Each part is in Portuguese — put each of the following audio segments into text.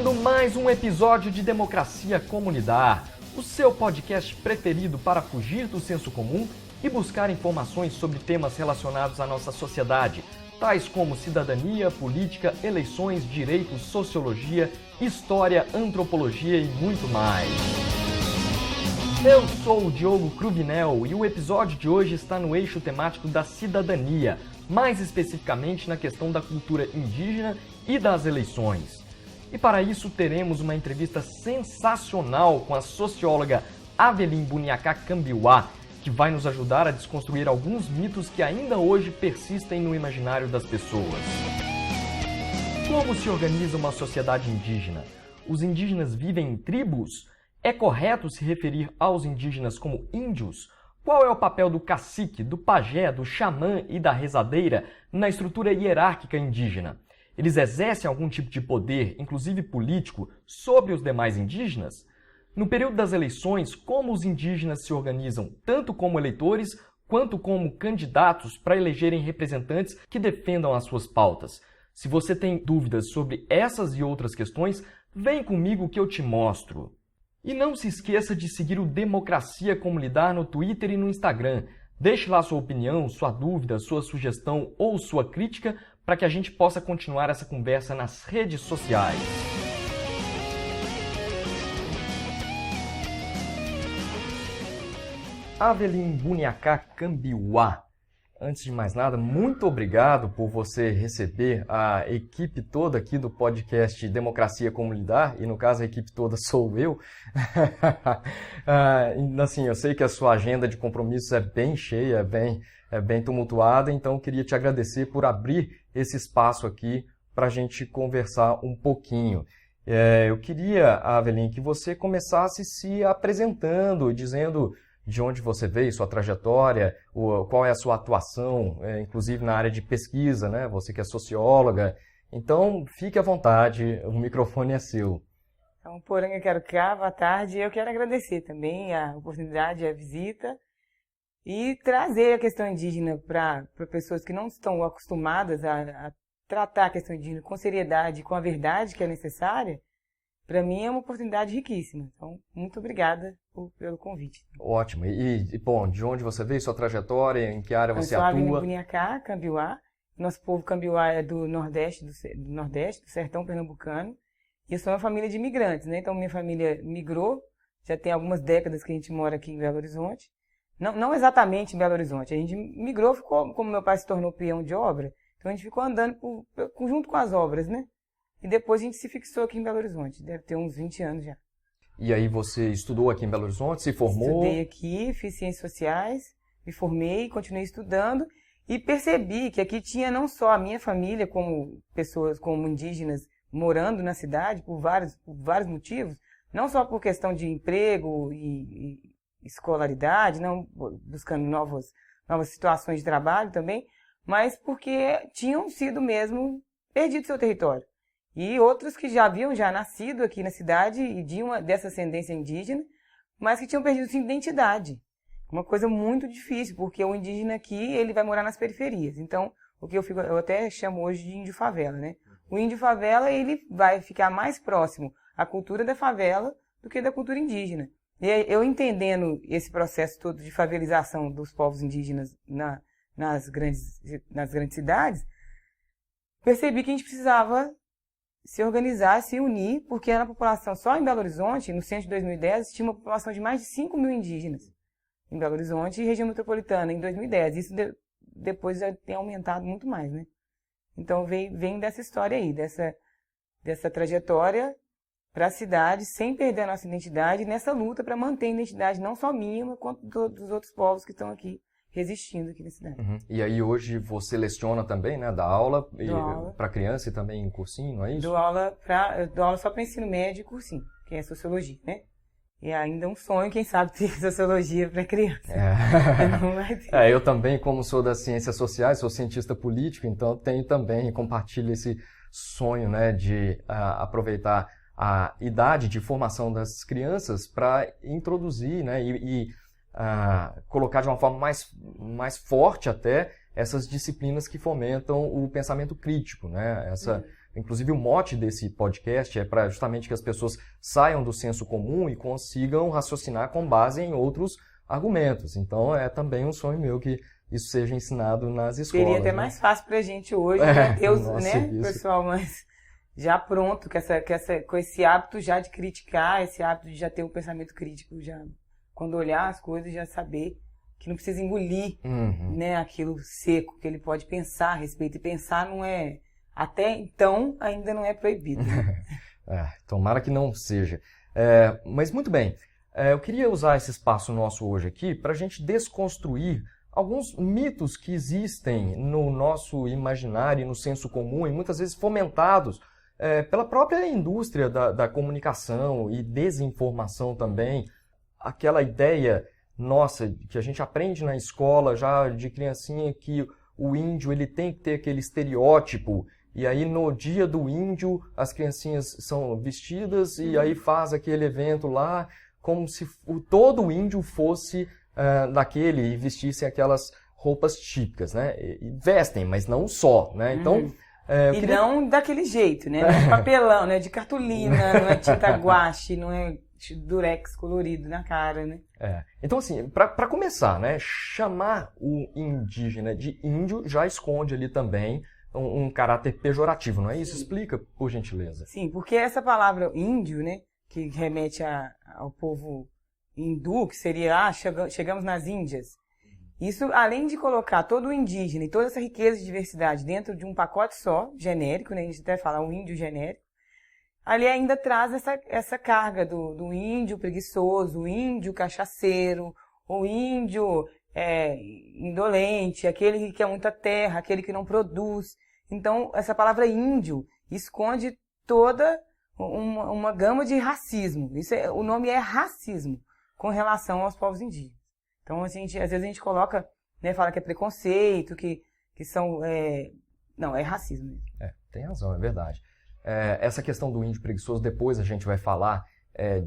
Começando mais um episódio de Democracia Comunitária, o seu podcast preferido para fugir do senso comum e buscar informações sobre temas relacionados à nossa sociedade, tais como cidadania, política, eleições, direitos, sociologia, história, antropologia e muito mais. Eu sou o Diogo Cruvinel e o episódio de hoje está no eixo temático da cidadania, mais especificamente na questão da cultura indígena e das eleições. E para isso teremos uma entrevista sensacional com a socióloga Avelin Buniacá Cambiuá, que vai nos ajudar a desconstruir alguns mitos que ainda hoje persistem no imaginário das pessoas. Como se organiza uma sociedade indígena? Os indígenas vivem em tribos? É correto se referir aos indígenas como índios? Qual é o papel do cacique, do pajé, do xamã e da rezadeira na estrutura hierárquica indígena? Eles exercem algum tipo de poder, inclusive político, sobre os demais indígenas? No período das eleições, como os indígenas se organizam, tanto como eleitores, quanto como candidatos para elegerem representantes que defendam as suas pautas? Se você tem dúvidas sobre essas e outras questões, vem comigo que eu te mostro. E não se esqueça de seguir o Democracia Comunitária no Twitter e no Instagram. Deixe lá sua opinião, sua dúvida, sua sugestão ou sua crítica para que a gente possa continuar essa conversa nas redes sociais. Avelin Buniacá Cambiuá, antes de mais nada, muito obrigado por você receber a equipe toda aqui do podcast Democracia Comunitária, e no caso a equipe toda sou eu. Assim, eu sei que a sua agenda de compromissos é bem cheia, é bem tumultuada, então eu queria te agradecer por abrir esse espaço aqui para a gente conversar um pouquinho. Eu queria, Avelin, que você começasse se apresentando, dizendo de onde você veio, sua trajetória, qual é a sua atuação, inclusive na área de pesquisa, né? Você que é socióloga. Então, fique à vontade, o microfone é seu. Então, porém, eu quero cá, boa tarde, e eu quero agradecer também a oportunidade, a visita, e trazer a questão indígena para pessoas que não estão acostumadas a tratar a questão indígena com seriedade, com a verdade que é necessária. Para mim é uma oportunidade riquíssima. Então, muito obrigada pelo convite. Ótimo. Bom, de onde você veio, sua trajetória, em que área você atua? Eu sou Avelin Buniacá Cambiuá. Nosso povo Cambiuá é do Nordeste, do sertão pernambucano. E eu sou uma família de imigrantes, né? Então, minha família migrou. Já tem algumas décadas que a gente mora aqui em Belo Horizonte. Não exatamente em Belo Horizonte. A gente migrou, como meu pai se tornou peão de obra. Então, a gente ficou andando junto com as obras, né? E depois a gente se fixou aqui em Belo Horizonte. Deve ter uns 20 anos já. E aí você estudou aqui em Belo Horizonte, se formou? Estudei aqui, fiz Ciências Sociais, me formei, continuei estudando e percebi que aqui tinha não só a minha família como pessoas, como indígenas, morando na cidade por vários motivos, não só por questão de emprego e escolaridade, não buscando novas situações de trabalho também, mas porque tinham sido mesmo perdido seu território. E outros que já haviam nascido aqui na cidade e de dessa ascendência indígena, mas que tinham perdido sua identidade. Uma coisa muito difícil, porque o indígena aqui, ele vai morar nas periferias. Então, eu até chamo hoje de índio favela, né? O índio favela, ele vai ficar mais próximo à cultura da favela do que da cultura indígena. E eu entendendo esse processo todo de favelização dos povos indígenas nas grandes cidades, percebi que a gente precisava se organizar, se unir, porque era a população, só em Belo Horizonte, no censo de 2010, tinha uma população de mais de 5 mil indígenas em Belo Horizonte e região metropolitana em 2010. Isso depois já tem aumentado muito mais, né? Então vem dessa história aí, dessa trajetória para a cidade, sem perder a nossa identidade, nessa luta para manter a identidade não só minha, mas quanto dos outros povos que estão aqui resistindo aqui na cidade. Uhum. E aí hoje você leciona também, né? Dá aula para criança e também em cursinho, não é isso? Dou aula só para ensino médio e cursinho, que é sociologia, né? E ainda um sonho, quem sabe, ter sociologia para criança. Não vai ter. Eu também, como sou das ciências sociais, sou cientista político, então compartilho esse sonho, né, de aproveitar a idade de formação das crianças para introduzir, né, e colocar de uma forma mais forte até essas disciplinas que fomentam o pensamento crítico, né? Inclusive, o mote desse podcast é para justamente que as pessoas saiam do senso comum e consigam raciocinar com base em outros argumentos. Então, é também um sonho meu que isso seja ensinado nas escolas. Seria até mais fácil para a gente hoje, né? Pessoal, mas já pronto, com esse hábito já de criticar, esse hábito de já ter um pensamento crítico, já quando olhar as coisas, já saber que não precisa engolir, né, aquilo seco, que ele pode pensar a respeito. E pensar não é... Até então, ainda não é proibido. Tomara que não seja. Mas muito bem, eu queria usar esse espaço nosso hoje aqui para a gente desconstruir alguns mitos que existem no nosso imaginário e no senso comum, e muitas vezes fomentados pela própria indústria da comunicação e desinformação também. Aquela ideia nossa, que a gente aprende na escola já de criancinha, que o índio ele tem que ter aquele estereótipo. E aí, no dia do índio, as criancinhas são vestidas e aí faz aquele evento lá, como se todo índio fosse daquele e vestisse aquelas roupas típicas, né? E vestem, mas não só, né? Então... não daquele jeito, né? Não é papelão, não é de cartolina, não é tinta guache, não é durex colorido na cara, né? Então, assim, para começar, né? Chamar o indígena de índio já esconde ali também um caráter pejorativo, não é isso? Explica, por gentileza. Sim, porque essa palavra índio, né, que remete ao povo hindu, que seria, chegamos nas Índias. Isso, além de colocar todo o indígena e toda essa riqueza e diversidade dentro de um pacote só, genérico, né, a gente até fala um índio genérico, ali ainda traz essa carga do índio preguiçoso, o índio cachaceiro, o índio indolente, aquele que quer muita terra, aquele que não produz. Então, essa palavra índio esconde toda uma gama de racismo. O nome é racismo com relação aos povos indígenas. Então, às vezes a gente coloca, né, fala que é preconceito, que são... Não, é racismo mesmo. Tem razão, é verdade. Essa questão do índio preguiçoso, depois a gente vai falar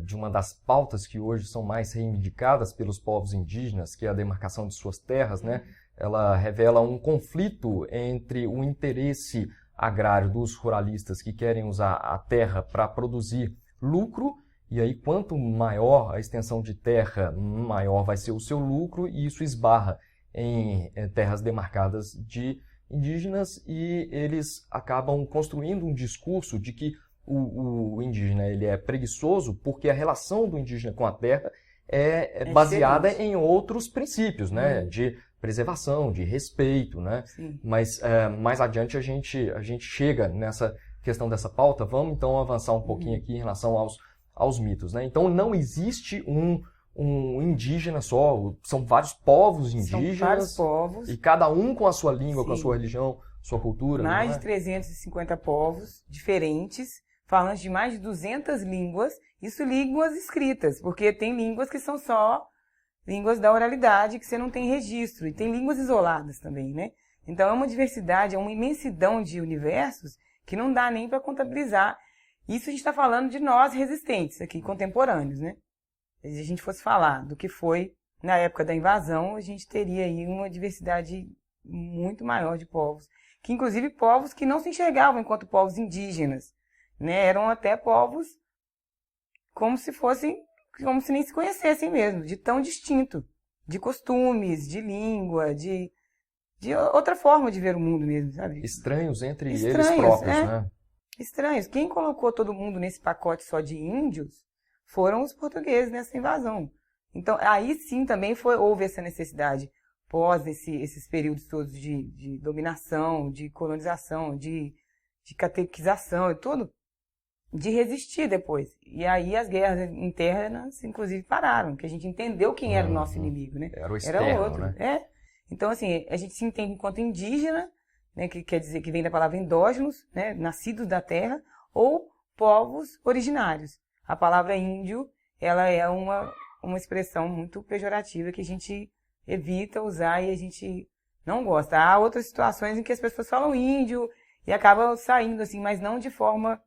de uma das pautas que hoje são mais reivindicadas pelos povos indígenas, que é a demarcação de suas terras, né? Ela revela um conflito entre o interesse agrário dos ruralistas que querem usar a terra para produzir lucro, e aí quanto maior a extensão de terra, maior vai ser o seu lucro, e isso esbarra em terras demarcadas de indígenas, e eles acabam construindo um discurso de que o indígena ele é preguiçoso porque a relação do indígena com a terra é baseada em outros princípios, né? De preservação, de respeito, né? Sim. Mas mais adiante a gente chega nessa questão dessa pauta. Vamos então avançar um pouquinho aqui em relação aos mitos, né? Então não existe um indígena só, são vários povos indígenas. São vários povos. E cada um com a sua língua, com a sua religião, sua cultura. Mais de 350 povos diferentes, falantes de mais de 200 línguas, isso línguas escritas, porque tem línguas que são só línguas da oralidade, que você não tem registro, e tem línguas isoladas também, né? Então é uma diversidade, é uma imensidão de universos que não dá nem para contabilizar. Isso a gente está falando de nós resistentes aqui, contemporâneos, né? Se a gente fosse falar do que foi na época da invasão, a gente teria aí uma diversidade muito maior de povos, que inclusive povos que não se enxergavam enquanto povos indígenas, né? Eram até povos como se nem se conhecessem mesmo, de tão distinto, de costumes, de língua, de outra forma de ver o mundo mesmo, sabe? Estranhos entre eles próprios, né? Estranhos. Quem colocou todo mundo nesse pacote só de índios foram os portugueses nessa invasão. Então, aí sim também houve essa necessidade, pós esses períodos todos de dominação, de colonização, de catequização e tudo, de resistir depois. E aí as guerras internas, inclusive, pararam, que a gente entendeu quem era o nosso inimigo, né? Era o externo, era outro, né? Então, assim, a gente se entende enquanto indígena, né, que quer dizer que vem da palavra endógenos, né, nascidos da terra, ou povos originários. A palavra índio, ela é uma expressão muito pejorativa que a gente evita usar e a gente não gosta. Há outras situações em que as pessoas falam índio e acabam saindo assim, mas não de forma...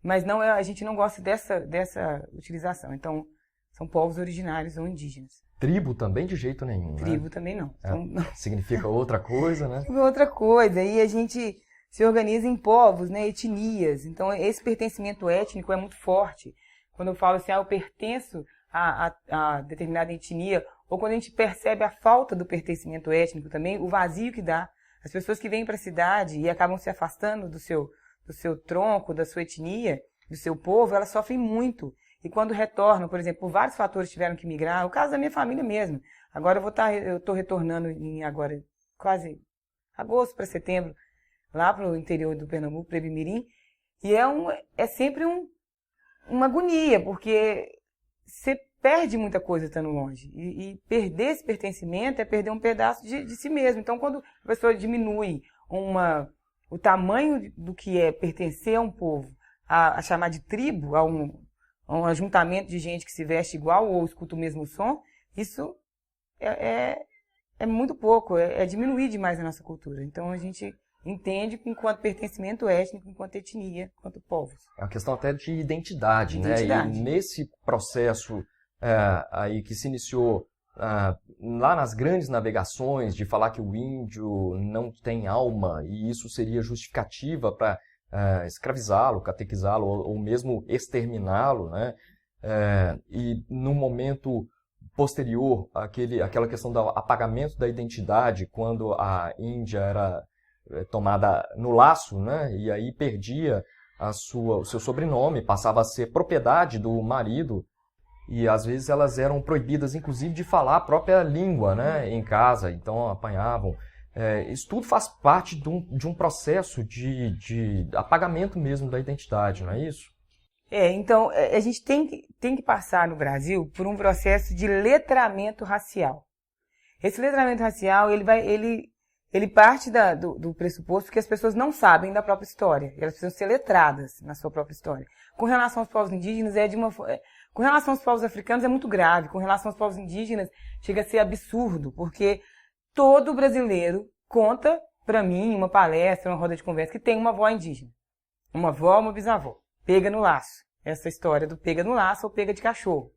a gente não gosta dessa utilização. Então, são povos originários ou indígenas. Tribo também de jeito nenhum, Tribo né? também não. Significa outra coisa, né? Outra coisa. E a gente se organiza em povos, né, etnias. Então, esse pertencimento étnico é muito forte. Quando eu falo assim, eu pertenço a determinada etnia, ou quando a gente percebe a falta do pertencimento étnico também, o vazio que dá. As pessoas que vêm para a cidade e acabam se afastando do seu tronco, da sua etnia, do seu povo, elas sofrem muito. E quando retornam, por exemplo, por vários fatores tiveram que migrar, o caso da minha família mesmo. Agora eu estou retornando em agora quase agosto para setembro, lá para o interior do Pernambuco, para Ibimirim, e é sempre uma agonia, porque você perde muita coisa estando longe. E perder esse pertencimento é perder um pedaço de si mesmo. Então, quando a pessoa diminui o tamanho do que é pertencer a um povo, a chamar de tribo, a um ajuntamento de gente que se veste igual ou escuta o mesmo som, isso é muito pouco, é diminuir demais a nossa cultura. Então, a gente entende enquanto pertencimento étnico, enquanto etnia, enquanto povos. É uma questão até de identidade, né? E nesse processo aí que se iniciou lá nas grandes navegações, de falar que o índio não tem alma, e isso seria justificativa para escravizá-lo, catequizá-lo, ou mesmo exterminá-lo, né? E no momento posterior, aquela questão do apagamento da identidade, quando a Índia era tomada no laço, né? E aí perdia o seu sobrenome, passava a ser propriedade do marido, e às vezes elas eram proibidas, inclusive, de falar a própria língua, né? Em casa, então apanhavam. Isso tudo faz parte de um processo de apagamento mesmo da identidade, não é isso? Então, a gente tem que passar no Brasil por um processo de letramento racial. Esse letramento racial, ele parte do pressuposto que as pessoas não sabem da própria história. Elas precisam ser letradas na sua própria história. Com relação aos povos indígenas, com relação aos povos africanos é muito grave. Com relação aos povos indígenas, chega a ser absurdo, porque todo brasileiro conta para mim, em uma palestra, uma roda de conversa, que tem uma avó indígena. Uma avó, uma bisavó. Pega no laço. Essa história do pega no laço ou pega de cachorro.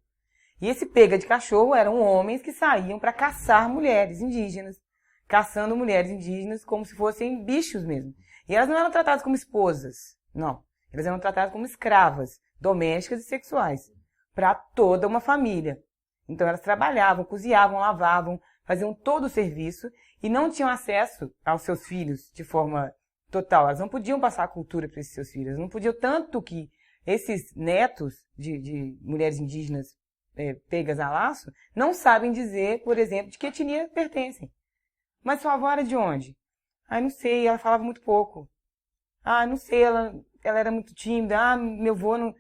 E esse pega de cachorro eram homens que saíam para caçar mulheres indígenas, caçando mulheres indígenas como se fossem bichos mesmo. E elas não eram tratadas como esposas, não. Elas eram tratadas como escravas, domésticas e sexuais, para toda uma família. Então elas trabalhavam, cozinhavam, lavavam, faziam todo o serviço e não tinham acesso aos seus filhos de forma total. Elas não podiam passar a cultura para esses seus filhos. Elas não podiam, tanto que esses netos de mulheres indígenas pegas a laço não sabem dizer, por exemplo, de que etnia pertencem. Mas sua avó era de onde? Não sei, ela falava muito pouco. Não sei, ela era muito tímida. Meu avô não...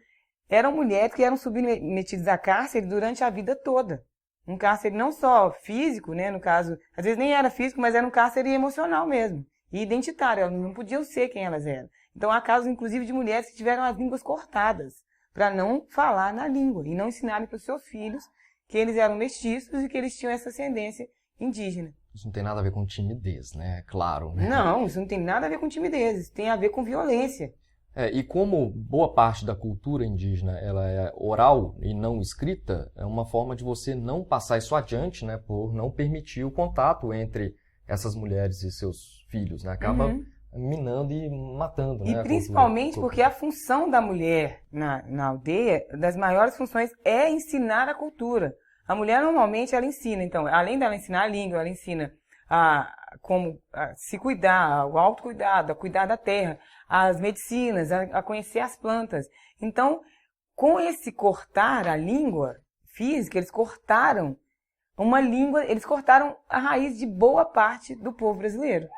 Eram mulheres que eram submetidas a cárcere durante a vida toda. Um cárcere não só físico, né, no caso, às vezes nem era físico, mas era um cárcere emocional mesmo. E identitário, elas não podiam ser quem elas eram. Então há casos, inclusive, de mulheres que tiveram as línguas cortadas para não falar na língua e não ensinarem para os seus filhos que eles eram mestiços e que eles tinham essa ascendência indígena. Isso não tem nada a ver com timidez, né? Claro. Né? Não, isso não tem nada a ver com timidez, isso tem a ver com violência. E como boa parte da cultura indígena ela é oral e não escrita, é uma forma de você não passar isso adiante, né? Por não permitir o contato entre essas mulheres e seus filhos, né? Acaba minando e matando, né? E principalmente porque a função da mulher na aldeia, das maiores funções, é ensinar a cultura. A mulher normalmente ela ensina, então, além dela ensinar a língua, ela ensina como se cuidar, o autocuidado, a cuidar da terra, as medicinas, a conhecer as plantas. Então, com esse cortar a língua física, eles cortaram uma língua, eles cortaram a raiz de boa parte do povo brasileiro.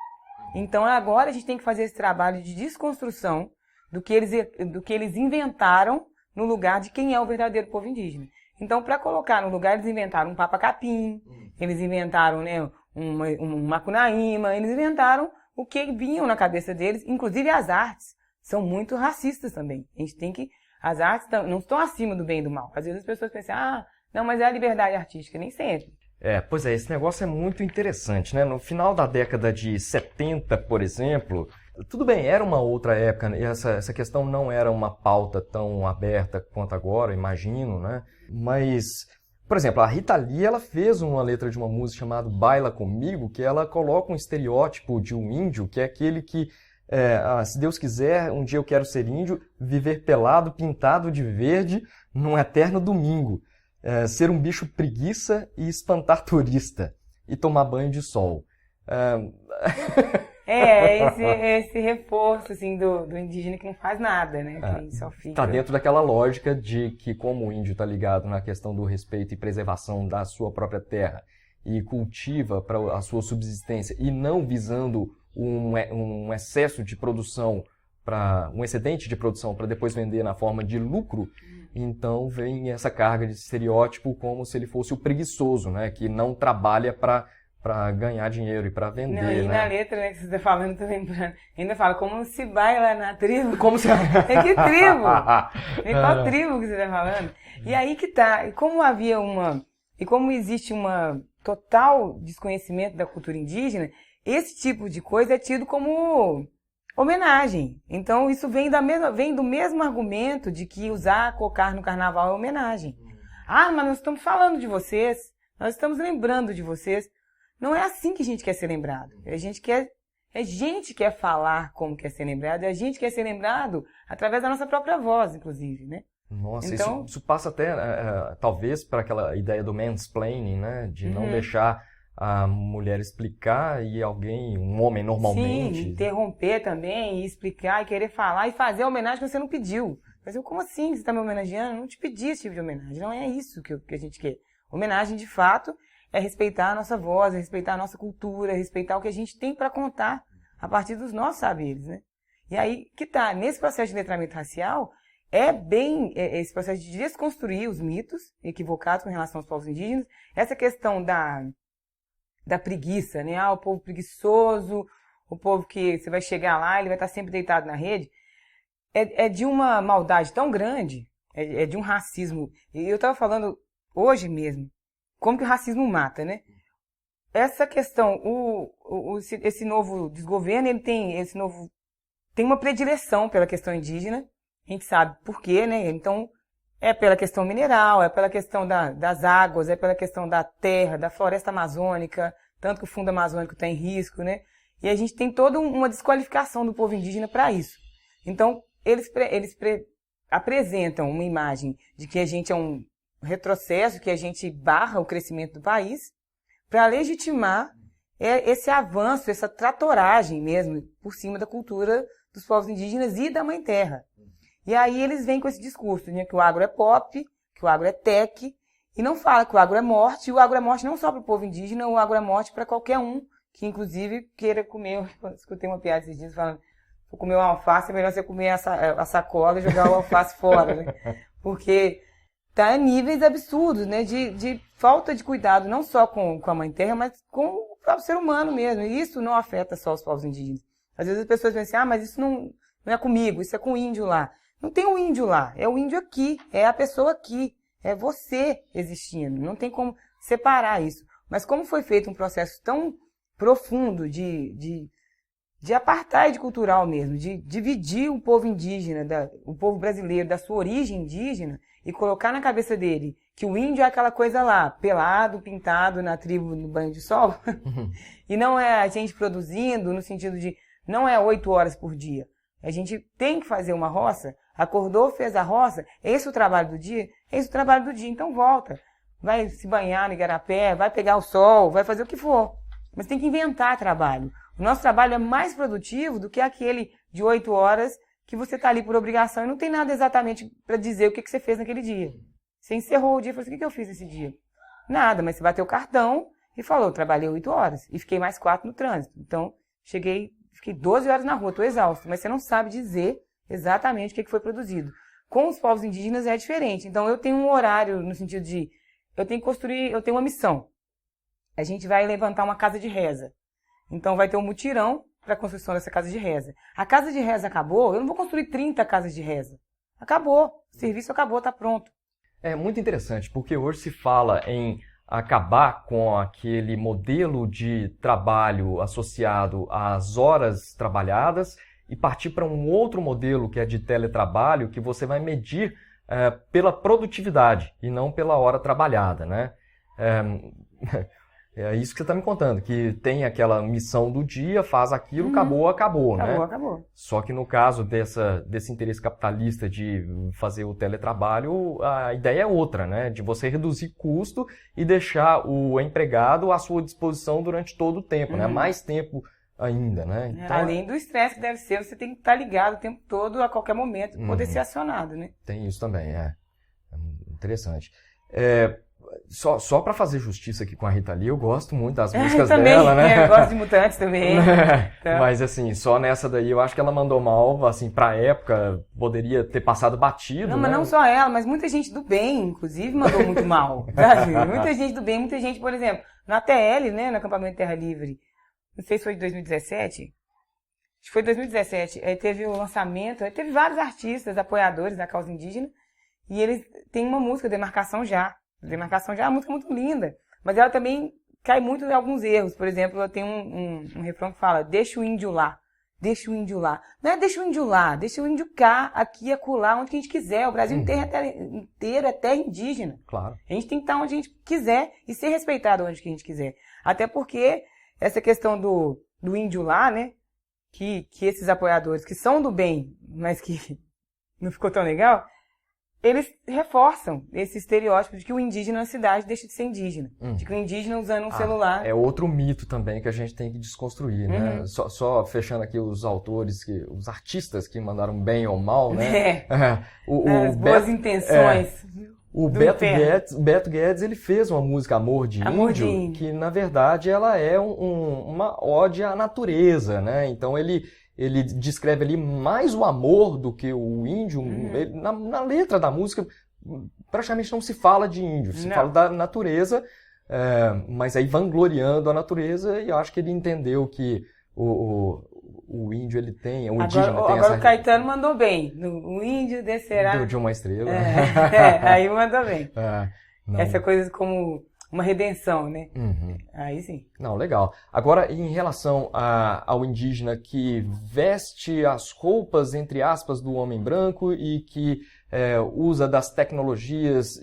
Então, agora a gente tem que fazer esse trabalho de desconstrução do que eles inventaram no lugar de quem é o verdadeiro povo indígena. Então, para colocar no lugar, eles inventaram um papa-capim, eles inventaram, né, um macunaíma, eles inventaram o que vinham na cabeça deles, inclusive as artes são muito racistas também. A gente tem que... As artes não estão acima do bem e do mal. Às vezes as pessoas pensam, não, mas é a liberdade artística, nem sempre. Pois é, esse negócio é muito interessante, né? No final da década de 70, por exemplo, tudo bem, era uma outra época, né? Essa questão não era uma pauta tão aberta quanto agora, imagino, né? Mas, por exemplo, a Rita Lee, ela fez uma letra de uma música chamada Baila Comigo, que ela coloca um estereótipo de um índio, que é aquele que Se Deus quiser, um dia eu quero ser índio, viver pelado, pintado de verde, num eterno domingo. Ser um bicho preguiça e espantar turista. E tomar banho de sol. Esse reforço, assim, do indígena que não faz nada, né? Que só fica... Tá dentro daquela lógica de que, como o índio está ligado na questão do respeito e preservação da sua própria terra e cultiva para a sua subsistência e não visando um excesso de produção, um excedente de produção para depois vender na forma de lucro, então vem essa carga de estereótipo como se ele fosse o preguiçoso, né? Que não trabalha para ganhar dinheiro e para vender, não, e né? na letra, né, que você está falando, tô lembrando, ainda fala, como se vai lá na tribo. Como se... É que tribo? É qual tribo que você está falando? E aí que tá, e como existe uma total desconhecimento da cultura indígena, esse tipo de coisa é tido como homenagem. Então isso vem do mesmo argumento de que usar cocar no carnaval é homenagem. Mas nós estamos falando de vocês, nós estamos lembrando de vocês. Não é assim que a gente quer ser lembrado. A gente quer falar como quer ser lembrado, e a gente quer ser lembrado através da nossa própria voz, inclusive, né? Nossa, então, isso passa até, talvez, para aquela ideia do mansplaining, né? De não deixar a mulher explicar e um homem normalmente... Sim, interromper também, e explicar, e querer falar, e fazer a homenagem que você não pediu. Mas como assim? Você está me homenageando? Eu não te pedi esse tipo de homenagem. Não é isso que a gente quer. Homenagem, de fato... é respeitar a nossa voz, é respeitar a nossa cultura, é respeitar o que a gente tem para contar a partir dos nossos saberes, né? E aí que tá, nesse processo de letramento racial, esse processo de desconstruir os mitos equivocados com relação aos povos indígenas, essa questão da preguiça, né? O povo preguiçoso, o povo que você vai chegar lá, ele vai estar sempre deitado na rede, é de uma maldade tão grande, é de um racismo. E eu estava falando hoje mesmo, como que o racismo mata, né? Essa questão, esse novo desgoverno, ele tem uma predileção pela questão indígena, a gente sabe por quê, né? Então, é pela questão mineral, é pela questão das águas, é pela questão da terra, da floresta amazônica, tanto que o fundo amazônico está em risco, né? E a gente tem toda uma desqualificação do povo indígena para isso. Então, eles apresentam uma imagem de que a gente é um retrocesso, que a gente barra o crescimento do país, para legitimar esse avanço, essa tratoragem mesmo, por cima da cultura dos povos indígenas e da Mãe Terra. E aí eles vêm com esse discurso, né, que o agro é pop, que o agro é tech, e não fala que o agro é morte, e o agro é morte não só para o povo indígena, o agro é morte para qualquer um, que inclusive queira comer. Eu escutei uma piada esses dias falando, vou comer uma alface, é melhor você comer a sacola e jogar o alface fora, né? Porque tá a níveis absurdos, né, de falta de cuidado, não só com a Mãe Terra, mas com o próprio ser humano mesmo. E isso não afeta só os povos indígenas. Às vezes as pessoas pensam assim, mas isso não é comigo, isso é com o índio lá. Não tem o índio lá, é o índio aqui, é a pessoa aqui, é você existindo. Não tem como separar isso. Mas como foi feito um processo tão profundo de apartheid cultural mesmo, de dividir o povo indígena, o povo brasileiro da sua origem indígena, e colocar na cabeça dele que o índio é aquela coisa lá, pelado, pintado na tribo no banho de sol, e não é a gente produzindo no sentido de, não é 8 horas por dia. A gente tem que fazer uma roça, acordou, fez a roça, esse é o trabalho do dia? Esse é o trabalho do dia, então volta. Vai se banhar no igarapé, vai pegar o sol, vai fazer o que for. Mas tem que inventar trabalho. O nosso trabalho é mais produtivo do que aquele de 8 horas que você está ali por obrigação e não tem nada exatamente para dizer o que você fez naquele dia. Você encerrou o dia e falou assim, o que eu fiz esse dia? Nada, mas você bateu o cartão e falou, trabalhei 8 horas e fiquei mais 4 no trânsito. Então, fiquei 12 horas na rua, estou exausto, mas você não sabe dizer exatamente o que foi produzido. Com os povos indígenas é diferente. Então, eu tenho um horário no sentido de, eu tenho uma missão. A gente vai levantar uma casa de reza. Então, vai ter um mutirão para a construção dessa casa de reza. A casa de reza acabou, eu não vou construir 30 casas de reza. Acabou, o serviço acabou, está pronto. É muito interessante, porque hoje se fala em acabar com aquele modelo de trabalho associado às horas trabalhadas e partir para um outro modelo que é de teletrabalho, que você vai medir pela produtividade e não pela hora trabalhada, né? É isso que você está me contando, que tem aquela missão do dia, faz aquilo, acabou, né? Acabou. Só que no caso desse interesse capitalista de fazer o teletrabalho, a ideia é outra, né? De você reduzir custo e deixar o empregado à sua disposição durante todo o tempo, né? Mais tempo ainda, né? Então, além do estresse que deve ser, você tem que estar ligado o tempo todo, a qualquer momento, poder ser acionado, né? Tem isso também, é interessante. Só para fazer justiça aqui com a Rita Lee, eu gosto muito das músicas dela, né? Eu gosto de Mutantes também. Então. Mas assim, só nessa daí eu acho que ela mandou mal, assim, pra época, poderia ter passado batido, Não, né? mas não só ela, mas muita gente do bem, inclusive, mandou muito mal, sabe? Muita gente do bem, muita gente, por exemplo, na TL, né, no acampamento Terra Livre, não sei se foi de 2017, acho que foi 2017, aí teve o lançamento, aí teve vários artistas, apoiadores da causa indígena, e eles têm uma música, Demarcação Já. Demarcação Já é uma música muito linda, mas ela também cai muito em alguns erros. Por exemplo, ela tem um refrão que fala, deixa o índio lá, deixa o índio lá. Não é deixa o índio lá, deixa o índio cá, aqui, acolá, onde que a gente quiser. O Brasil inteiro é terra indígena. Claro. A gente tem que estar onde a gente quiser e ser respeitado onde que a gente quiser. Até porque essa questão do índio lá, né, que esses apoiadores que são do bem, mas que não ficou tão legal, eles reforçam esse estereótipo de que o indígena na cidade deixa de ser indígena. De que o indígena usando um celular... É outro mito também que a gente tem que desconstruir, né? Só fechando aqui os autores, os artistas que mandaram bem ou mal, né? As boas intenções. O Beto Guedes, ele fez uma música Amor de Índio, que na verdade ela é uma ode à natureza, né? Então ele descreve ali mais o amor do que o índio. Na letra da música, praticamente não se fala de índio, se fala da natureza, mas aí vangloriando a natureza, e eu acho que ele entendeu que o índio, ele tem, o indígena tem essa... Agora o Caetano mandou bem, o índio descerá... De uma estrela. Aí mandou bem. Não. Essa coisa como... uma redenção, né? Aí sim. Não, legal. Agora, em relação ao indígena que veste as roupas, entre aspas, do homem branco e que usa das tecnologias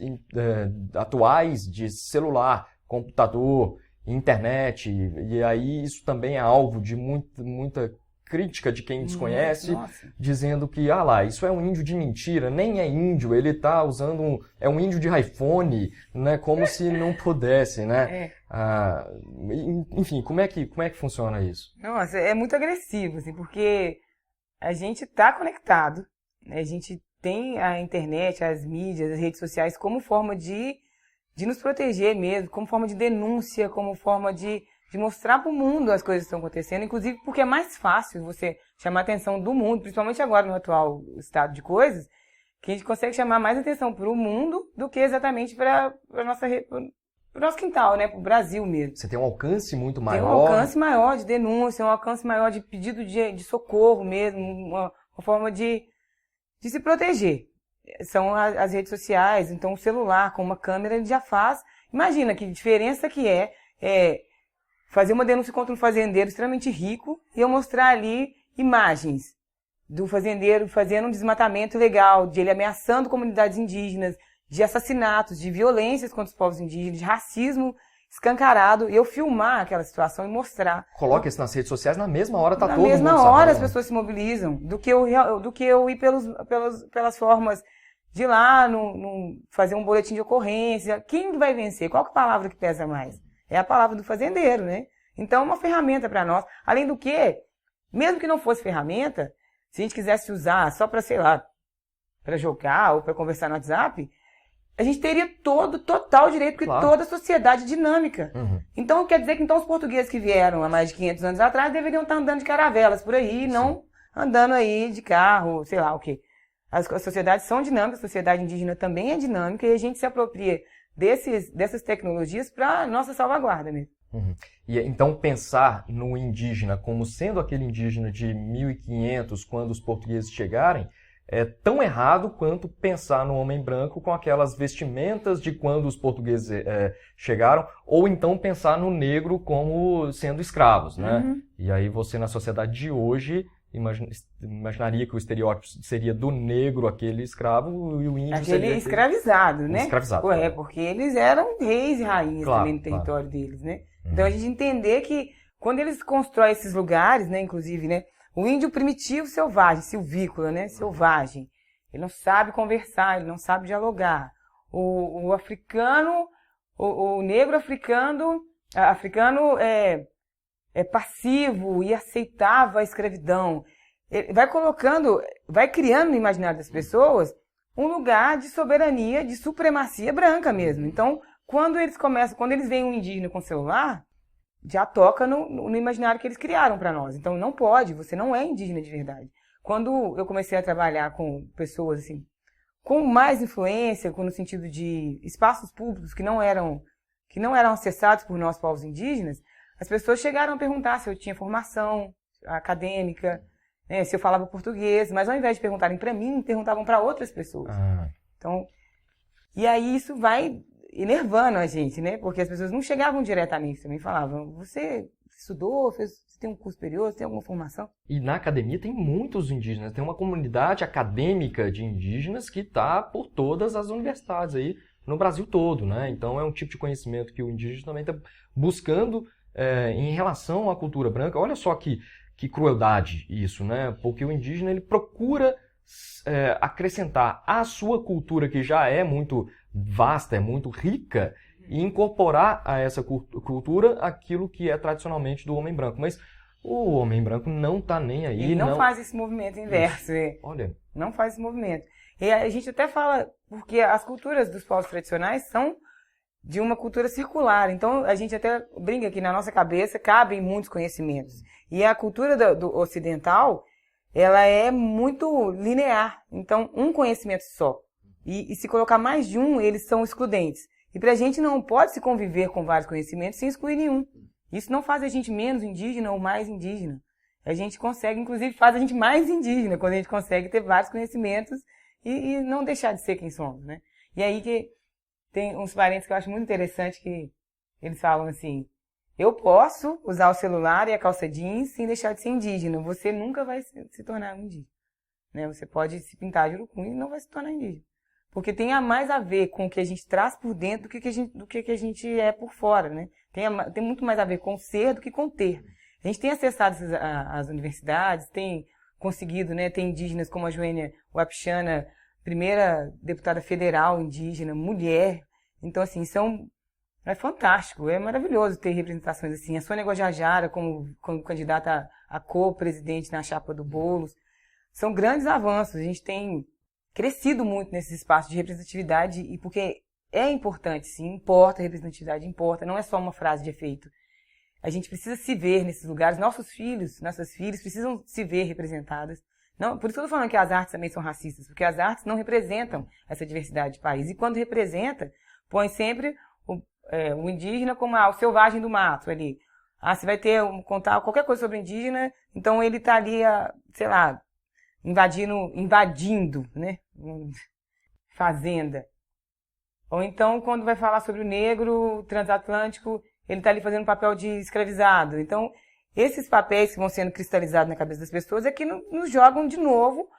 atuais de celular, computador, internet, e aí isso também é alvo de muita crítica de quem desconhece, dizendo que, isso é um índio de mentira, nem é índio, ele tá usando é um índio de iPhone, né, como se não pudesse, né? Enfim, como é que funciona isso? Nossa, é muito agressivo, assim, porque a gente tá conectado, né? A gente tem a internet, as mídias, as redes sociais como forma de nos proteger mesmo, como forma de denúncia, como forma de mostrar para o mundo as coisas que estão acontecendo, inclusive porque é mais fácil você chamar a atenção do mundo, principalmente agora no atual estado de coisas, que a gente consegue chamar mais atenção para o mundo do que exatamente para o nosso quintal, né, para o Brasil mesmo. Você tem um alcance muito maior. Tem um alcance maior de denúncia, um alcance maior de pedido de socorro mesmo, uma forma de se proteger. São as redes sociais, então o celular com uma câmera ele já faz. Imagina que diferença que é fazer uma denúncia contra um fazendeiro extremamente rico e eu mostrar ali imagens do fazendeiro fazendo um desmatamento ilegal, de ele ameaçando comunidades indígenas, de assassinatos, de violências contra os povos indígenas, de racismo escancarado, e eu filmar aquela situação e mostrar. Coloca isso nas redes sociais, na mesma hora tá todo mundo Na mesma sabendo. hora as pessoas se mobilizam, do que eu ir pelas formas de ir lá, fazer um boletim de ocorrência. Quem vai vencer? Qual que é a palavra que pesa mais? É a palavra do fazendeiro, né? Então é uma ferramenta para nós. Além do que, mesmo que não fosse ferramenta, se a gente quisesse usar só para, sei lá, para jogar ou para conversar no WhatsApp, a gente teria total direito, porque toda a sociedade é dinâmica. Então quer dizer que os portugueses que vieram há mais de 500 anos atrás deveriam estar andando de caravelas por aí, não andando aí de carro, sei lá o quê. As sociedades são dinâmicas, a sociedade indígena também é dinâmica e a gente se apropria dessas tecnologias para nossa salvaguarda mesmo. E então pensar no indígena como sendo aquele indígena de 1500 quando os portugueses chegarem é tão errado quanto pensar no homem branco com aquelas vestimentas de quando os portugueses chegaram, ou então pensar no negro como sendo escravos, né? E aí você na sociedade de hoje imaginaria que o estereótipo seria do negro, aquele escravo, e o índio seria escravizado, né? Escravizado. Porque eles eram reis e rainhas também no território deles, né? Então a gente entender que quando eles constroem esses lugares, né, inclusive, né, o índio primitivo selvagem, silvícola, né, selvagem, ele não sabe conversar, ele não sabe dialogar. O africano, o negro africano é passivo e aceitava a escravidão. Ele vai criando no imaginário das pessoas um lugar de soberania, de supremacia branca mesmo. Então, quando eles veem um indígena com celular, já toca no imaginário que eles criaram para nós. Então, não pode, você não é indígena de verdade. Quando eu comecei a trabalhar com pessoas assim, com mais influência, no sentido de espaços públicos que não eram acessados por nós, povos indígenas, as pessoas chegaram a perguntar se eu tinha formação acadêmica, né, se eu falava português, mas ao invés de perguntarem para mim, perguntavam para outras pessoas. Então, e aí isso vai enervando a gente, né? Porque as pessoas não chegavam diretamente também, falavam, você estudou, você tem um curso superior, você tem alguma formação? E na academia tem muitos indígenas, tem uma comunidade acadêmica de indígenas que está por todas as universidades aí no Brasil todo, né? Então é um tipo de conhecimento que o indígena também está buscando em relação à cultura branca. Olha só que crueldade isso, né? Porque o indígena ele procura acrescentar à sua cultura, que já é muito vasta, é muito rica, e incorporar a essa cultura aquilo que é tradicionalmente do homem branco. Mas o homem branco não está nem aí. Ele não faz esse movimento inverso. Olha. Não faz esse movimento. E a gente até fala, porque as culturas dos povos tradicionais são de uma cultura circular. Então, a gente até brinca que na nossa cabeça cabem muitos conhecimentos. E a cultura do ocidental, ela é muito linear. Então, um conhecimento só. E se colocar mais de um, eles são excludentes. E para a gente não pode se conviver com vários conhecimentos sem excluir nenhum. Isso não faz a gente menos indígena ou mais indígena. A gente consegue, inclusive, faz a gente mais indígena, quando a gente consegue ter vários conhecimentos e não deixar de ser quem somos, né? E aí que tem uns parentes que eu acho muito interessante que eles falam assim, eu posso usar o celular e a calça jeans sem deixar de ser indígena. Você nunca vai se tornar um indígena. Né? Você pode se pintar de urucum e não vai se tornar indígena. Porque tem mais a ver com o que a gente traz por dentro do que a gente é por fora, né? Tem muito mais a ver com ser do que com ter. A gente tem acessado as universidades, tem conseguido, né? Tem indígenas como a Joênia Wapichana, primeira deputada federal indígena, mulher. Então, assim, é fantástico, é maravilhoso ter representações assim. A Sônia Guajajara como candidata a co-presidente na chapa do Boulos. São grandes avanços. A gente tem crescido muito nesses espaços de representatividade e porque é importante, sim, importa, a representatividade importa, não é só uma frase de efeito. A gente precisa se ver nesses lugares, nossos filhos, nossas filhas precisam se ver representadas. Não, por isso que eu estou falando que as artes também são racistas, porque as artes não representam essa diversidade de país. E quando representa, põe sempre o indígena como o selvagem do mato ali. Se vai contar qualquer coisa sobre o indígena, então ele está ali, sei lá, invadindo, né? Fazenda. Ou então, quando vai falar sobre o negro transatlântico, ele está ali fazendo papel de escravizado. Então, esses papéis que vão sendo cristalizados na cabeça das pessoas é que nos jogam de novo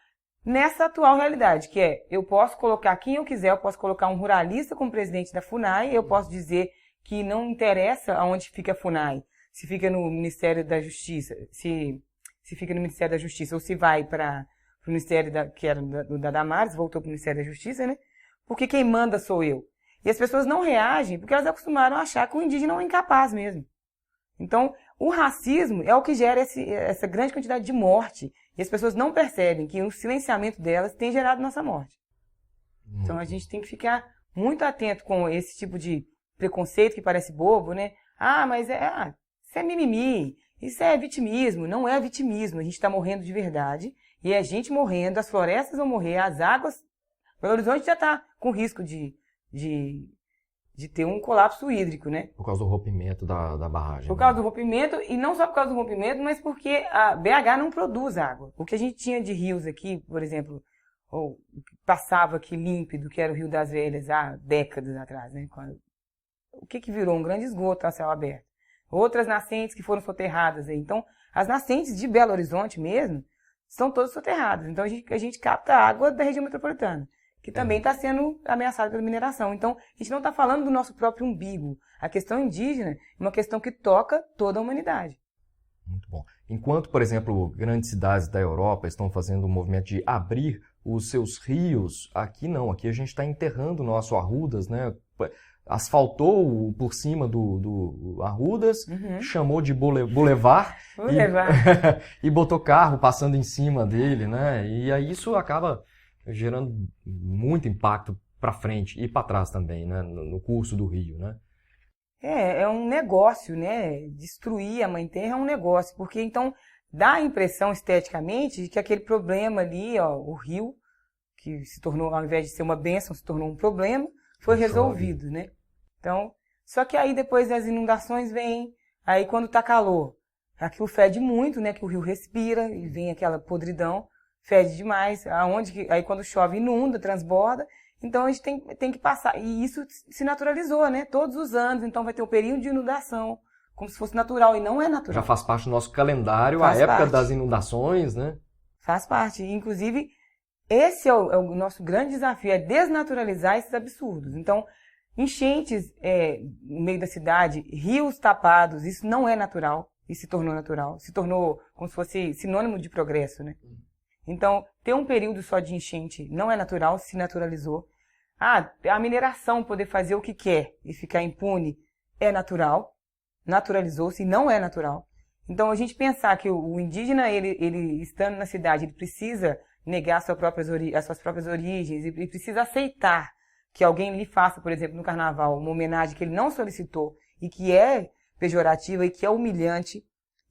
nessa atual realidade, que é, eu posso colocar quem eu quiser, eu posso colocar um ruralista como presidente da FUNAI, eu posso dizer que não interessa aonde fica a FUNAI, se fica no Ministério da Justiça, se fica no Ministério da Justiça, ou se vai para o Ministério que era da Damares, voltou para o Ministério da Justiça, né? Porque quem manda sou eu. E as pessoas não reagem porque elas acostumaram a achar que o indígena é um incapaz mesmo. Então, o racismo é o que gera essa grande quantidade de morte. E as pessoas não percebem que o silenciamento delas tem gerado nossa morte. Então, a gente tem que ficar muito atento com esse tipo de preconceito que parece bobo, né? Mas isso é mimimi, isso é vitimismo. Não é vitimismo, a gente está morrendo de verdade. E a gente morrendo, as florestas vão morrer, as águas... Belo Horizonte já está com risco de ter um colapso hídrico, né? Por causa do rompimento da barragem. Por causa do rompimento, e não só por causa do rompimento, mas porque a BH não produz água. O que a gente tinha de rios aqui, por exemplo, ou passava aqui límpido, que era o Rio das Velhas há décadas atrás, né? O que virou? Um grande esgoto a céu aberto. Outras nascentes que foram soterradas aí. Então, as nascentes de Belo Horizonte mesmo, são todas soterradas. Então, a gente capta a água da região metropolitana. que também está sendo ameaçado pela mineração. Então, a gente não está falando do nosso próprio umbigo. A questão indígena é uma questão que toca toda a humanidade. Muito bom. Enquanto, por exemplo, grandes cidades da Europa estão fazendo um movimento de abrir os seus rios, aqui não. Aqui a gente está enterrando o nosso Arrudas, né? Asfaltou por cima do Arrudas, chamou de boulevard e botou carro passando em cima dele, né? E aí isso acaba gerando muito impacto para frente e para trás também, né? No curso do rio, né? É um negócio, né? Destruir a Mãe Terra é um negócio, porque então dá a impressão esteticamente de que aquele problema ali, ó, o rio, que se tornou, ao invés de ser uma bênção, se tornou um problema, foi resolvido, né? Então, só que aí depois as inundações vêm, aí quando tá calor, aquilo fede muito, né? Que o rio respira e vem aquela podridão, fede demais, aí quando chove inunda, transborda, então a gente tem que passar, e isso se naturalizou, né? Todos os anos, então vai ter um período de inundação, como se fosse natural, e não é natural. Já faz parte do nosso calendário, a época das inundações, né? Faz parte, inclusive, esse é o nosso grande desafio, é desnaturalizar esses absurdos. Então, enchentes no meio da cidade, rios tapados, isso não é natural, e se tornou natural, se tornou como se fosse sinônimo de progresso, né? Então, ter um período só de enchente não é natural, se naturalizou. A mineração poder fazer o que quer e ficar impune é natural, naturalizou-se e não é natural. Então, a gente pensar que o indígena, ele estando na cidade, ele precisa negar as suas próprias origens e precisa aceitar que alguém lhe faça, por exemplo, no carnaval, uma homenagem que ele não solicitou e que é pejorativa e que é humilhante.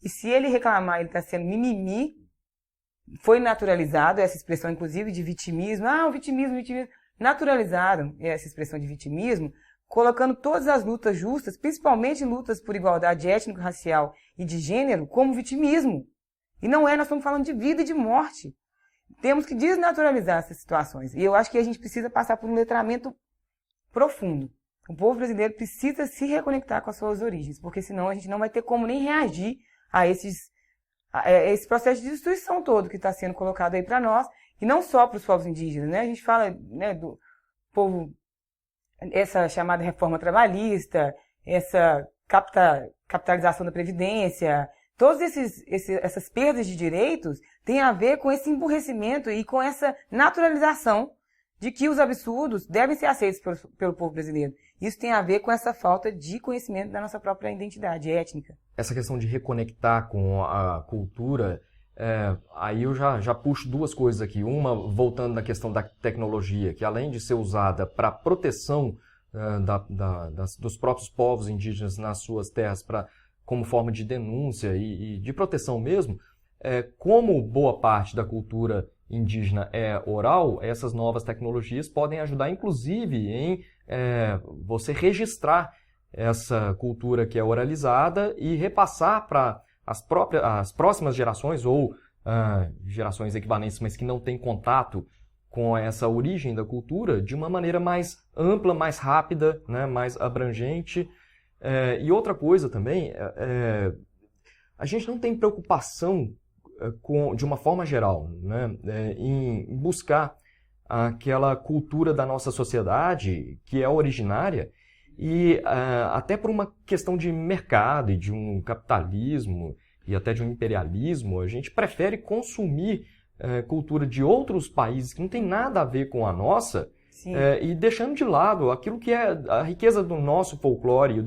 E se ele reclamar, ele está sendo mimimi. Foi naturalizado essa expressão, inclusive, de vitimismo. O vitimismo. Naturalizaram essa expressão de vitimismo, colocando todas as lutas justas, principalmente lutas por igualdade étnico-racial e de gênero, como vitimismo. E não nós estamos falando de vida e de morte. Temos que desnaturalizar essas situações. E eu acho que a gente precisa passar por um letramento profundo. O povo brasileiro precisa se reconectar com as suas origens, porque senão a gente não vai ter como nem reagir a esse processo de destruição todo que está sendo colocado aí para nós, e não só para os povos indígenas, né? A gente fala, né, do povo, essa chamada reforma trabalhista, essa capitalização da Previdência, todas essas perdas de direitos têm a ver com esse emburrecimento e com essa naturalização de que os absurdos devem ser aceitos pelo povo brasileiro. Isso tem a ver com essa falta de conhecimento da nossa própria identidade étnica. Essa questão de reconectar com a cultura, aí eu já puxo duas coisas aqui. Uma, voltando na questão da tecnologia, que além de ser usada para proteção dos próprios povos indígenas nas suas terras, como forma de denúncia e de proteção mesmo, como boa parte da cultura indígena é oral, essas novas tecnologias podem ajudar, inclusive, em você registrar essa cultura que é oralizada e repassar para as próximas gerações ou gerações equivalentes, mas que não têm contato com essa origem da cultura de uma maneira mais ampla, mais rápida, né, mais abrangente. E outra coisa também, a gente não tem preocupação de uma forma geral, né, em buscar aquela cultura da nossa sociedade que é originária e até por uma questão de mercado e de um capitalismo e até de um imperialismo, a gente prefere consumir cultura de outros países que não tem nada a ver com a nossa e deixando de lado aquilo que é a riqueza do nosso folclore e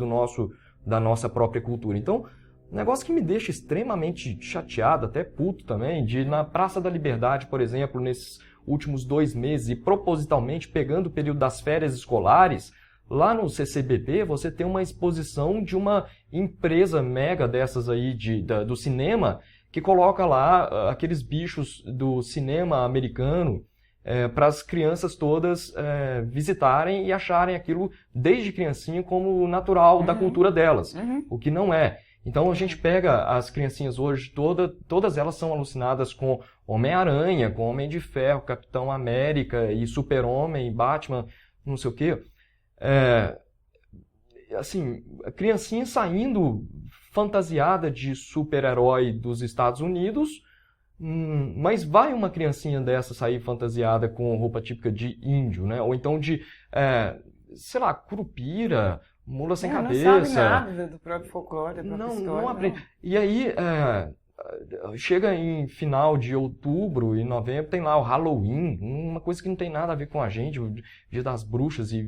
da nossa própria cultura. Então, um negócio que me deixa extremamente chateado, até puto também, de na Praça da Liberdade, por exemplo, nesses últimos 2 meses, e propositalmente pegando o período das férias escolares, lá no CCBB você tem uma exposição de uma empresa mega dessas aí do cinema, que coloca lá aqueles bichos do cinema americano para as crianças todas visitarem e acharem aquilo desde criancinha como natural da cultura delas, o que não é. Então a gente pega as criancinhas hoje, todas elas são alucinadas com Homem-Aranha, com Homem de Ferro, Capitão América e Super-Homem e Batman, não sei o quê. Assim, a criancinha saindo fantasiada de super-herói dos Estados Unidos, Mas vai uma criancinha dessa sair fantasiada com roupa típica de índio, né? Ou então de, sei lá, curupira, mula sem cabeça. Não sabe nada do próprio folclore, da própria história. Não aprende. E aí, chega em final de outubro e novembro, tem lá o Halloween, uma coisa que não tem nada a ver com a gente, o Dia das Bruxas, e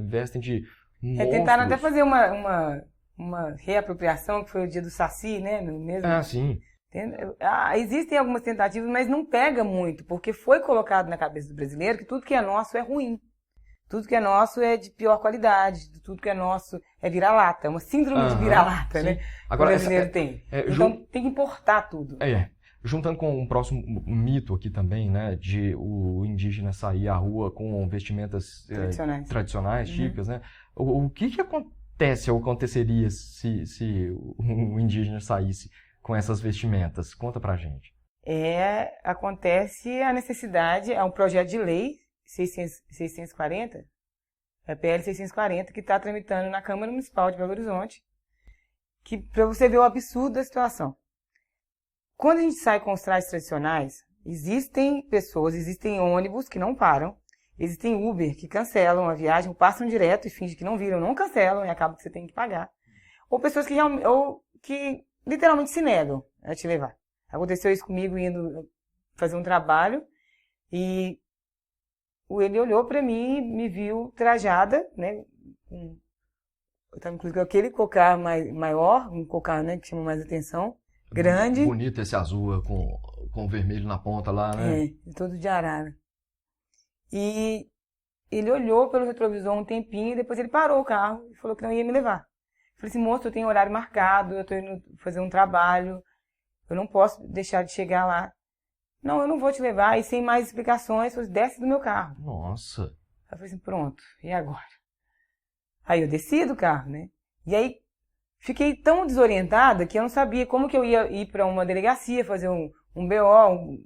vestem de monstros. Tentaram até fazer uma reapropriação, que foi o dia do Saci, né? Mesmo. Sim. Existem algumas tentativas, mas não pega muito, porque foi colocado na cabeça do brasileiro que tudo que é nosso é ruim. Tudo que é nosso é de pior qualidade, tudo que é nosso é vira-lata, é uma síndrome de vira-lata, né? Agora, o brasileiro tem. Então tem que importar tudo. Juntando com um próximo mito aqui também, né, de o indígena sair à rua com vestimentas tradicionais típicas, né? O que acontece ou aconteceria se o indígena saísse com essas vestimentas? Conta pra gente. Acontece a necessidade, é um projeto de lei 640, a PL 640, que está tramitando na Câmara Municipal de Belo Horizonte, que para você ver o absurdo da situação. Quando a gente sai com os trajes tradicionais, existem pessoas, existem ônibus que não param, existem Uber que cancelam a viagem, passam direto e fingem que não viram, não cancelam e acaba que você tem que pagar. Ou pessoas que literalmente se negam a te levar. Aconteceu isso comigo indo fazer um trabalho e ele olhou para mim, me viu trajada, né? Eu estava inclusive com aquele cocar maior, um cocar, né, que chama mais atenção, grande. Bonito esse azul com o vermelho na ponta lá, né? Todo de arara. E ele olhou pelo retrovisor um tempinho e depois ele parou o carro e falou que não ia me levar. Eu falei assim, moço, eu tenho horário marcado, eu estou indo fazer um trabalho, eu não posso deixar de chegar lá. Não, eu não vou te levar. E sem mais explicações, você desce do meu carro. Nossa. Eu falei assim, pronto, e agora? Aí eu desci do carro, né? E aí fiquei tão desorientada que eu não sabia como que eu ia ir para uma delegacia, fazer um BO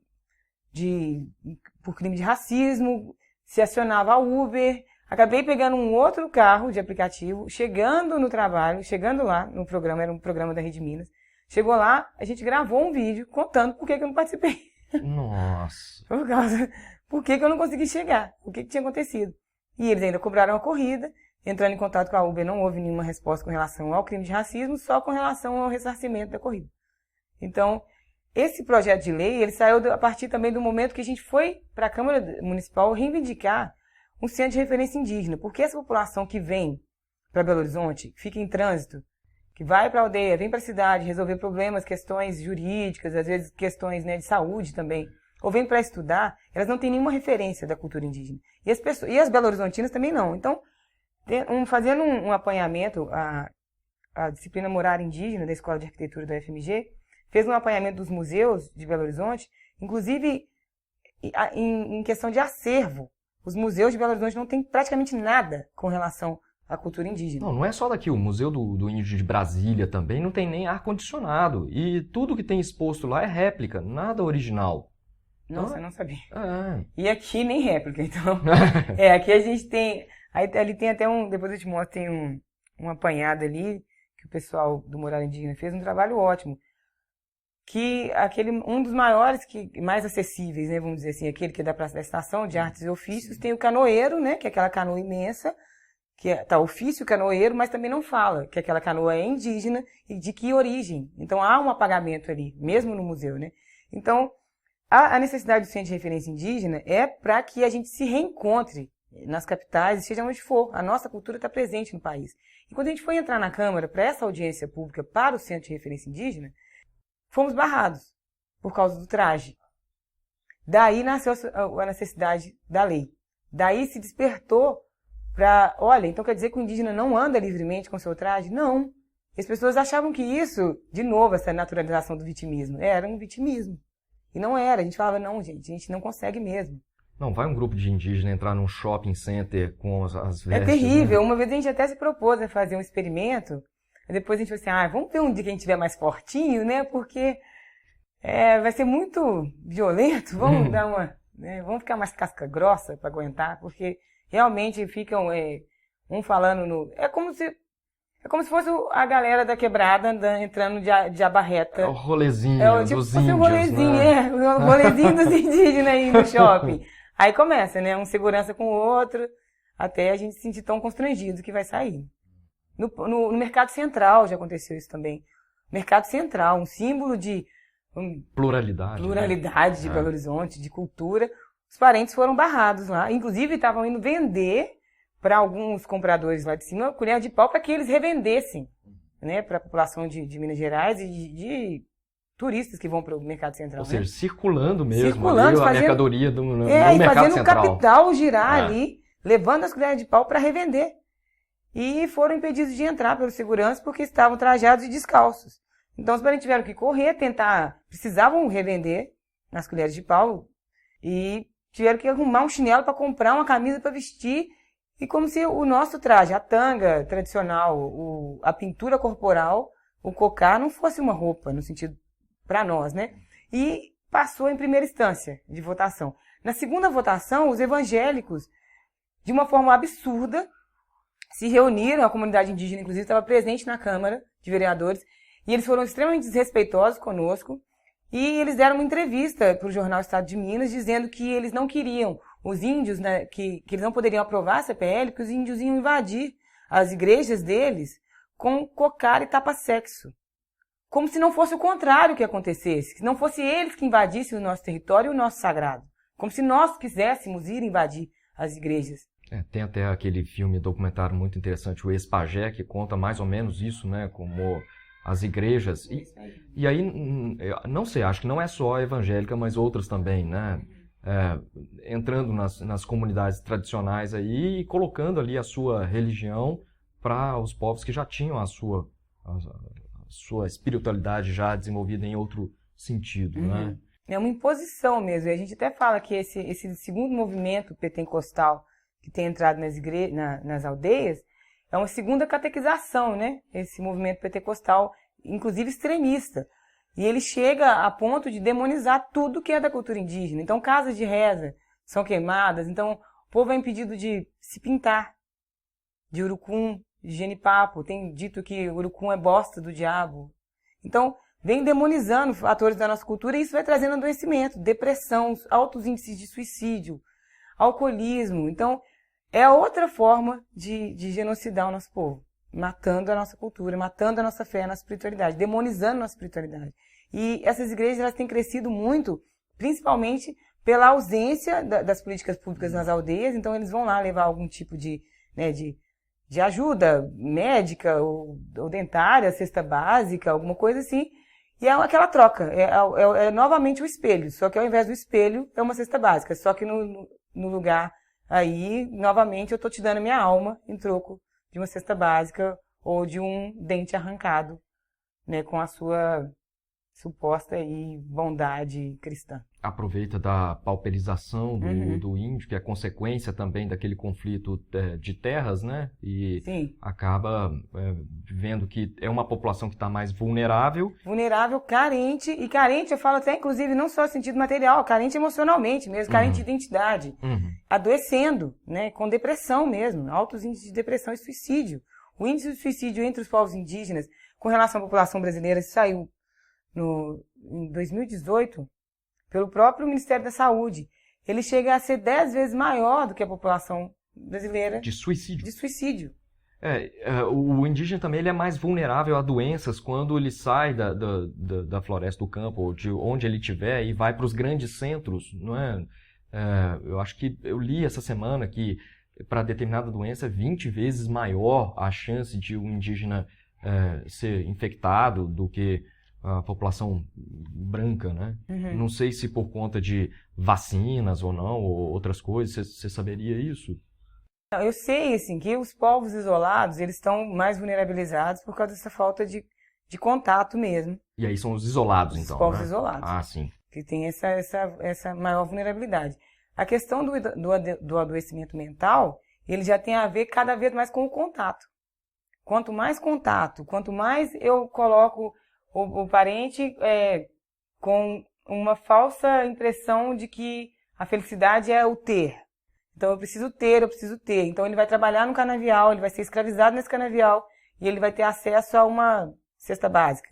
por crime de racismo, se acionava a Uber. Acabei pegando um outro carro de aplicativo, chegando no trabalho, chegando lá no programa, era um programa da Rede Minas. Chegou lá, a gente gravou um vídeo contando por que eu não participei. Nossa. Por que eu não consegui chegar? O que tinha acontecido? E eles ainda cobraram a corrida, entrando em contato com a Uber, não houve nenhuma resposta com relação ao crime de racismo, só com relação ao ressarcimento da corrida. Então, esse projeto de lei, ele saiu a partir também do momento que a gente foi para a Câmara Municipal reivindicar um centro de referência indígena, porque essa população que vem para Belo Horizonte, fica em trânsito, que vai para a aldeia, vem para a cidade resolver problemas, questões jurídicas, às vezes questões, né, de saúde também, ou vem para estudar, elas não têm nenhuma referência da cultura indígena. E as belo-horizontinas também não. Então, fazendo um apanhamento, a disciplina Morar Indígena da Escola de Arquitetura da UFMG fez um apanhamento dos museus de Belo Horizonte, inclusive em questão de acervo. Os museus de Belo Horizonte não têm praticamente nada com relação a cultura indígena. Não é só daqui, o Museu do Índio de Brasília também não tem nem ar-condicionado. E tudo que tem exposto lá é réplica, nada original. Nossa, eu não sabia. E aqui nem réplica, então. Aqui a gente tem. Ali tem até depois eu te mostro, tem um apanhado ali, que o pessoal do Morar Indígena fez um trabalho ótimo. Que um dos maiores, mais acessíveis, né, vamos dizer assim, aquele que é da Praça da Estação, de Artes e Ofícios, tem o canoeiro, né, que é aquela canoa imensa, que tá ofício canoeiro, mas também não fala que aquela canoa é indígena e de que origem. Então há um apagamento ali, mesmo no museu, né? Então, a necessidade do centro de referência indígena é para que a gente se reencontre nas capitais, seja onde for. A nossa cultura está presente no país. E quando a gente foi entrar na Câmara para essa audiência pública para o centro de referência indígena, fomos barrados por causa do traje. Daí nasceu a necessidade da lei. Daí se despertou olha, então quer dizer que o indígena não anda livremente com seu traje? Não. E as pessoas achavam que isso, de novo, essa naturalização do vitimismo, era um vitimismo. E não era. A gente falava, não, gente, a gente não consegue mesmo. Não, vai um grupo de indígenas entrar num shopping center com as vestes. É terrível. Né? Uma vez a gente até se propôs a fazer um experimento. Depois a gente falou assim, vamos ver um dia que a gente estiver mais fortinho, né? Porque vai ser muito violento. Vamos dar vamos ficar mais casca grossa para aguentar, porque realmente ficam um falando é É como se fosse a galera da quebrada entrando de abarreta. É o rolezinho tipo, dos índios, o rolezinho, né? o rolezinho dos indígenas aí no shopping. Aí começa, né? Um segurança com o outro, até a gente se sentir tão constrangido que vai sair. No Mercado Central já aconteceu isso também. Mercado Central, um símbolo de pluralidade né? De Belo Horizonte, de cultura. Os parentes foram barrados lá. Inclusive, estavam indo vender para alguns compradores lá de cima colher de pau para que eles revendessem, né? Para a população de Minas Gerais e de turistas que vão para o Mercado Central. Ou seja, circulando mesmo circulando, ali, a mercadoria no e Mercado fazendo Central. o capital girar ali, levando as colheres de pau para revender. E foram impedidos de entrar pelos seguranças porque estavam trajados e descalços. Então os parentes tiveram que correr, precisavam revender as colheres de pau e tiveram que arrumar um chinelo para comprar uma camisa para vestir. E como se o nosso traje, a tanga tradicional, a pintura corporal, o cocá não fosse uma roupa, no sentido para nós, né? E passou em primeira instância de votação. Na segunda votação, os evangélicos, de uma forma absurda, se reuniram, a comunidade indígena, inclusive, estava presente na Câmara de Vereadores, e eles foram extremamente desrespeitosos conosco, e eles deram uma entrevista para o jornal Estado de Minas, dizendo que eles não queriam, os índios, né, que eles não poderiam aprovar a CPL, porque os índios iam invadir as igrejas deles com cocar e tapa-sexo. Como se não fosse o contrário que acontecesse, que não fosse eles que invadissem o nosso território e o nosso sagrado. Como se nós quiséssemos ir invadir as igrejas. Tem até aquele filme documentário muito interessante, o Ex-Pajé, que conta mais ou menos isso, né? Como as igrejas. E aí, não sei, acho que não é só a evangélica, mas outras também, né? Entrando nas comunidades tradicionais aí e colocando ali a sua religião para os povos que já tinham a sua espiritualidade já desenvolvida em outro sentido, né? É uma imposição mesmo. E a gente até fala que esse segundo movimento pentecostal que tem entrado nas aldeias é uma segunda catequização, né? Esse movimento pentecostal, inclusive extremista. E ele chega a ponto de demonizar tudo que é da cultura indígena. Então, casas de reza são queimadas. Então, o povo é impedido de se pintar de urucum, de genipapo. Tem dito que o urucum é bosta do diabo. Então, vem demonizando fatores da nossa cultura e isso vai trazendo adoecimento, depressão, altos índices de suicídio, alcoolismo. Então, é outra forma de genocidar o nosso povo. Matando a nossa cultura, matando a nossa fé, a nossa espiritualidade, demonizando a nossa espiritualidade. E essas igrejas elas têm crescido muito, principalmente pela ausência das políticas públicas nas aldeias, então eles vão lá levar algum tipo de ajuda médica ou dentária, cesta básica, alguma coisa assim, e é aquela troca, é novamente o espelho, só que ao invés do espelho é uma cesta básica, só que no lugar aí, novamente, eu estou te dando a minha alma em troco de uma cesta básica ou de um dente arrancado, né, com a sua suposta aí bondade cristã. Aproveita da pauperização do índio, que é consequência também daquele conflito de terras, né? E Sim. acaba vendo que é uma população que está mais vulnerável. Vulnerável, carente, e carente, eu falo até inclusive não só no sentido material, carente emocionalmente mesmo, carente de identidade, adoecendo, né? Com depressão mesmo, altos índices de depressão e suicídio. O índice de suicídio entre os povos indígenas com relação à população brasileira saiu em 2018, pelo próprio Ministério da Saúde. Ele chega a ser 10 vezes maior do que a população brasileira. De suicídio. De suicídio. O indígena também ele é mais vulnerável a doenças quando ele sai da floresta do campo, ou de onde ele estiver, e vai para os grandes centros, não é? Eu acho que eu li essa semana que para determinada doença é 20 vezes maior a chance de um indígena ser infectado do que a população branca, né? Não sei se por conta de vacinas ou não, ou outras coisas, você saberia isso? Eu sei, assim, que os povos isolados, eles estão mais vulnerabilizados por causa dessa falta de contato mesmo. E aí são os isolados, então, os povos né? isolados. Ah, sim. Que tem essa maior vulnerabilidade. A questão do adoecimento mental, ele já tem a ver cada vez mais com o contato. Quanto mais contato, quanto mais eu coloco o parente com uma falsa impressão de que a felicidade é o ter. Então eu preciso ter. Então ele vai trabalhar no canavial, ele vai ser escravizado nesse canavial e ele vai ter acesso a uma cesta básica.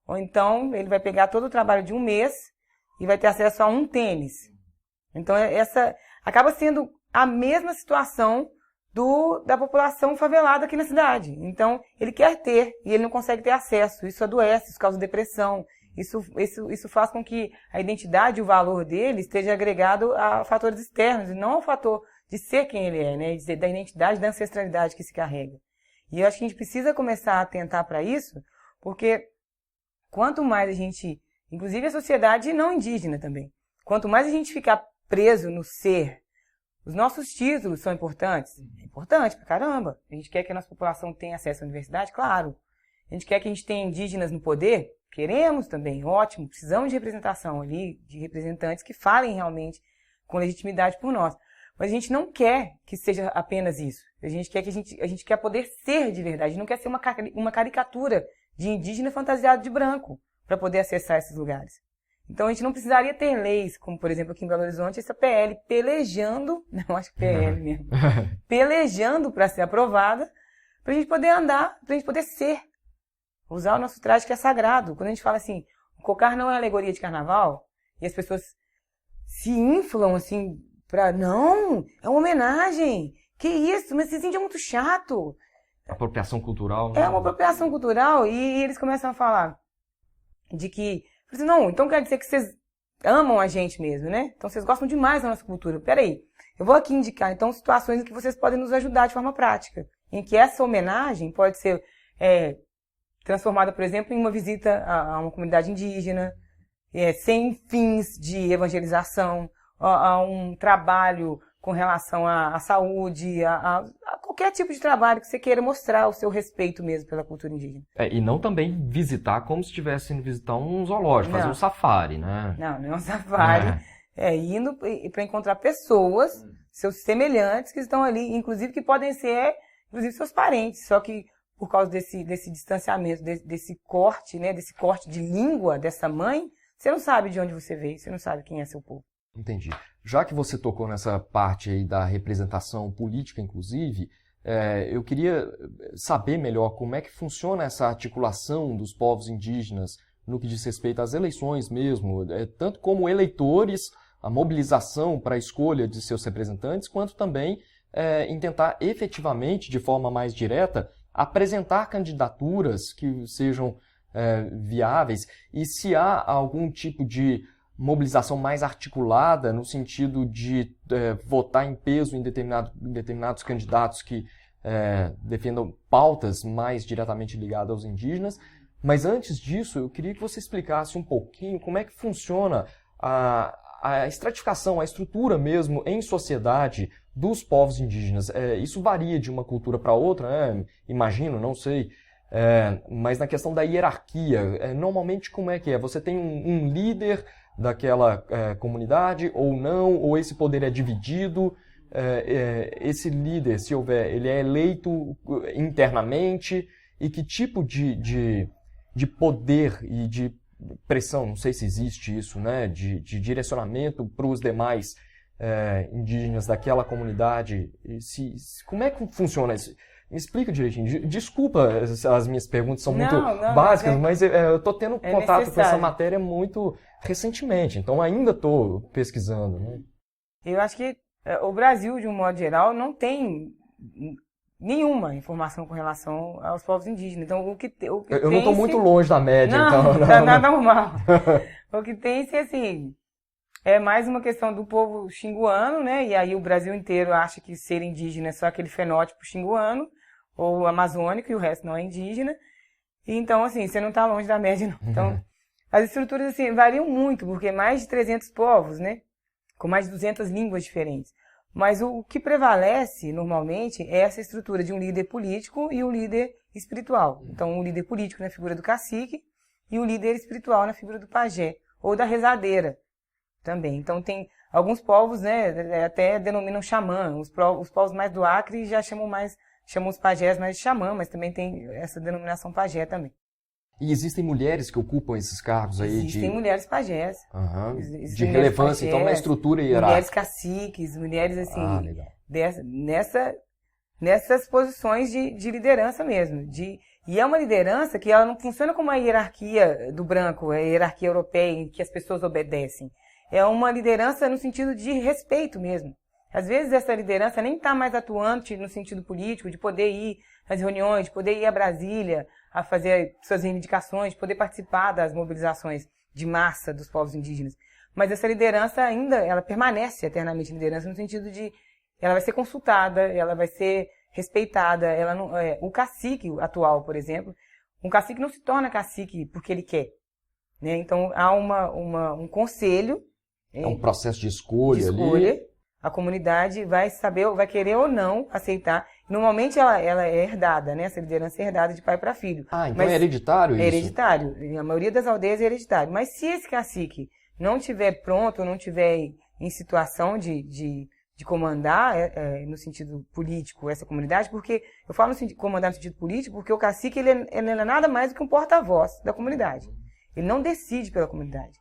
Ou então ele vai pegar todo o trabalho de um mês e vai ter acesso a um tênis. Então essa acaba sendo a mesma situação da população favelada aqui na cidade. Então ele quer ter e ele não consegue ter acesso. Isso adoece, isso causa depressão. Isso faz com que a identidade e o valor dele esteja agregado a fatores externos e não ao fator de ser quem ele é, né? Da identidade, da ancestralidade que se carrega. E eu acho que a gente precisa começar a atentar para isso, porque quanto mais a gente, inclusive a sociedade não indígena também, quanto mais a gente ficar preso no ser, os nossos títulos são importantes? É importante pra caramba. A gente quer que a nossa população tenha acesso à universidade? Claro. A gente quer que a gente tenha indígenas no poder? Queremos também, ótimo. Precisamos de representação ali, de representantes que falem realmente com legitimidade por nós. Mas a gente não quer que seja apenas isso. A gente quer poder ser de verdade. A gente não quer ser uma caricatura de indígena fantasiado de branco para poder acessar esses lugares. Então a gente não precisaria ter leis, como por exemplo aqui em Belo Horizonte, essa PL pelejando, não acho que PL mesmo, pelejando para ser aprovada, para a gente poder andar, para a gente poder ser. Usar o nosso traje que é sagrado. Quando a gente fala assim, o cocar não é alegoria de carnaval, e as pessoas se inflam assim, não, é uma homenagem. Que isso? Mas esse índio é muito chato. Apropriação cultural. Né? É uma apropriação cultural e eles começam a falar de que, não, então quer dizer que vocês amam a gente mesmo, né? Então vocês gostam demais da nossa cultura. Peraí, eu vou aqui indicar então situações em que vocês podem nos ajudar de forma prática. Em que essa homenagem pode ser transformada, por exemplo, em uma visita a uma comunidade indígena, sem fins de evangelização, a um trabalho com relação à saúde, a qualquer tipo de trabalho que você queira mostrar o seu respeito mesmo pela cultura indígena. E não também visitar como se estivesse indo visitar um zoológico, fazer um safari, né? Não é um safari. Indo para encontrar pessoas, seus semelhantes que estão ali, inclusive que podem ser, inclusive, seus parentes, só que por causa desse distanciamento, desse corte, né, desse corte de língua dessa mãe, você não sabe de onde você veio, você não sabe quem é seu povo. Entendi. Já que você tocou nessa parte aí da representação política, inclusive, eu queria saber melhor como é que funciona essa articulação dos povos indígenas no que diz respeito às eleições mesmo, tanto como eleitores, a mobilização para a escolha de seus representantes, quanto também em tentar efetivamente, de forma mais direta, apresentar candidaturas que sejam viáveis e se há algum tipo de mobilização mais articulada no sentido de votar em peso em determinados candidatos que defendam pautas mais diretamente ligadas aos indígenas. Mas antes disso, eu queria que você explicasse um pouquinho como é que funciona a estratificação, a estrutura mesmo em sociedade dos povos indígenas. Isso varia de uma cultura para outra, né? Imagino, não sei. Mas na questão da hierarquia, normalmente como é que é? Você tem um líder daquela comunidade ou não? Ou esse poder é dividido? Esse líder, se houver, ele é eleito internamente? E que tipo de poder e de pressão, não sei se existe isso, né? De direcionamento para os demais indígenas daquela comunidade? Como é que funciona isso? Me explica direitinho. Desculpa, as minhas perguntas são muito básicas, mas eu estou tendo contato com essa matéria muito recentemente, então ainda estou pesquisando. Né? Eu acho que o Brasil, de um modo geral, não tem nenhuma informação com relação aos povos indígenas. Então, eu não estou muito longe da média, então. Tá normal. O que tem-se, assim, é mais uma questão do povo xinguano, né? E aí o Brasil inteiro acha que ser indígena é só aquele fenótipo xinguano ou amazônico e o resto não é indígena. E, então, assim, você não está longe da média, não. Então, as estruturas, assim, variam muito, porque mais de 300 povos, né? Com mais de 200 línguas diferentes. Mas o que prevalece, normalmente, é essa estrutura de um líder político e um líder espiritual. Então, um líder político na figura do cacique e um líder espiritual na figura do pajé, ou da rezadeira também. Então, tem alguns povos, né, até denominam xamã. Os povos mais do Acre já chamam os pajés mais de xamã, mas também tem essa denominação pajé também. E existem mulheres que ocupam esses cargos aí? Existem mulheres pajés. De relevância, então, na estrutura hierárquica. Mulheres caciques, mulheres assim... legal. nessas posições de liderança mesmo. E é uma liderança que ela não funciona como a hierarquia do branco, a hierarquia europeia, em que as pessoas obedecem. É uma liderança no sentido de respeito mesmo. Às vezes essa liderança nem está mais atuante no sentido político, de poder ir às reuniões, de poder ir a Brasília a fazer suas reivindicações, de poder participar das mobilizações de massa dos povos indígenas. Mas essa liderança ainda, ela permanece eternamente liderança no sentido de ela vai ser consultada, ela vai ser respeitada. Ela não, o cacique atual, por exemplo, um cacique não se torna cacique porque ele quer. Né? Então há um conselho. É um processo de escolha ali. A comunidade vai saber, vai querer ou não aceitar. Normalmente ela é herdada, né? Essa liderança é herdada de pai para filho. Ah, então é hereditário isso? É hereditário. A maioria das aldeias é hereditário. Mas se esse cacique não estiver pronto, ou não estiver em situação de comandar, no sentido político, essa comunidade, porque eu falo comandar no sentido político, porque o cacique ele é nada mais do que um porta-voz da comunidade. Ele não decide pela comunidade.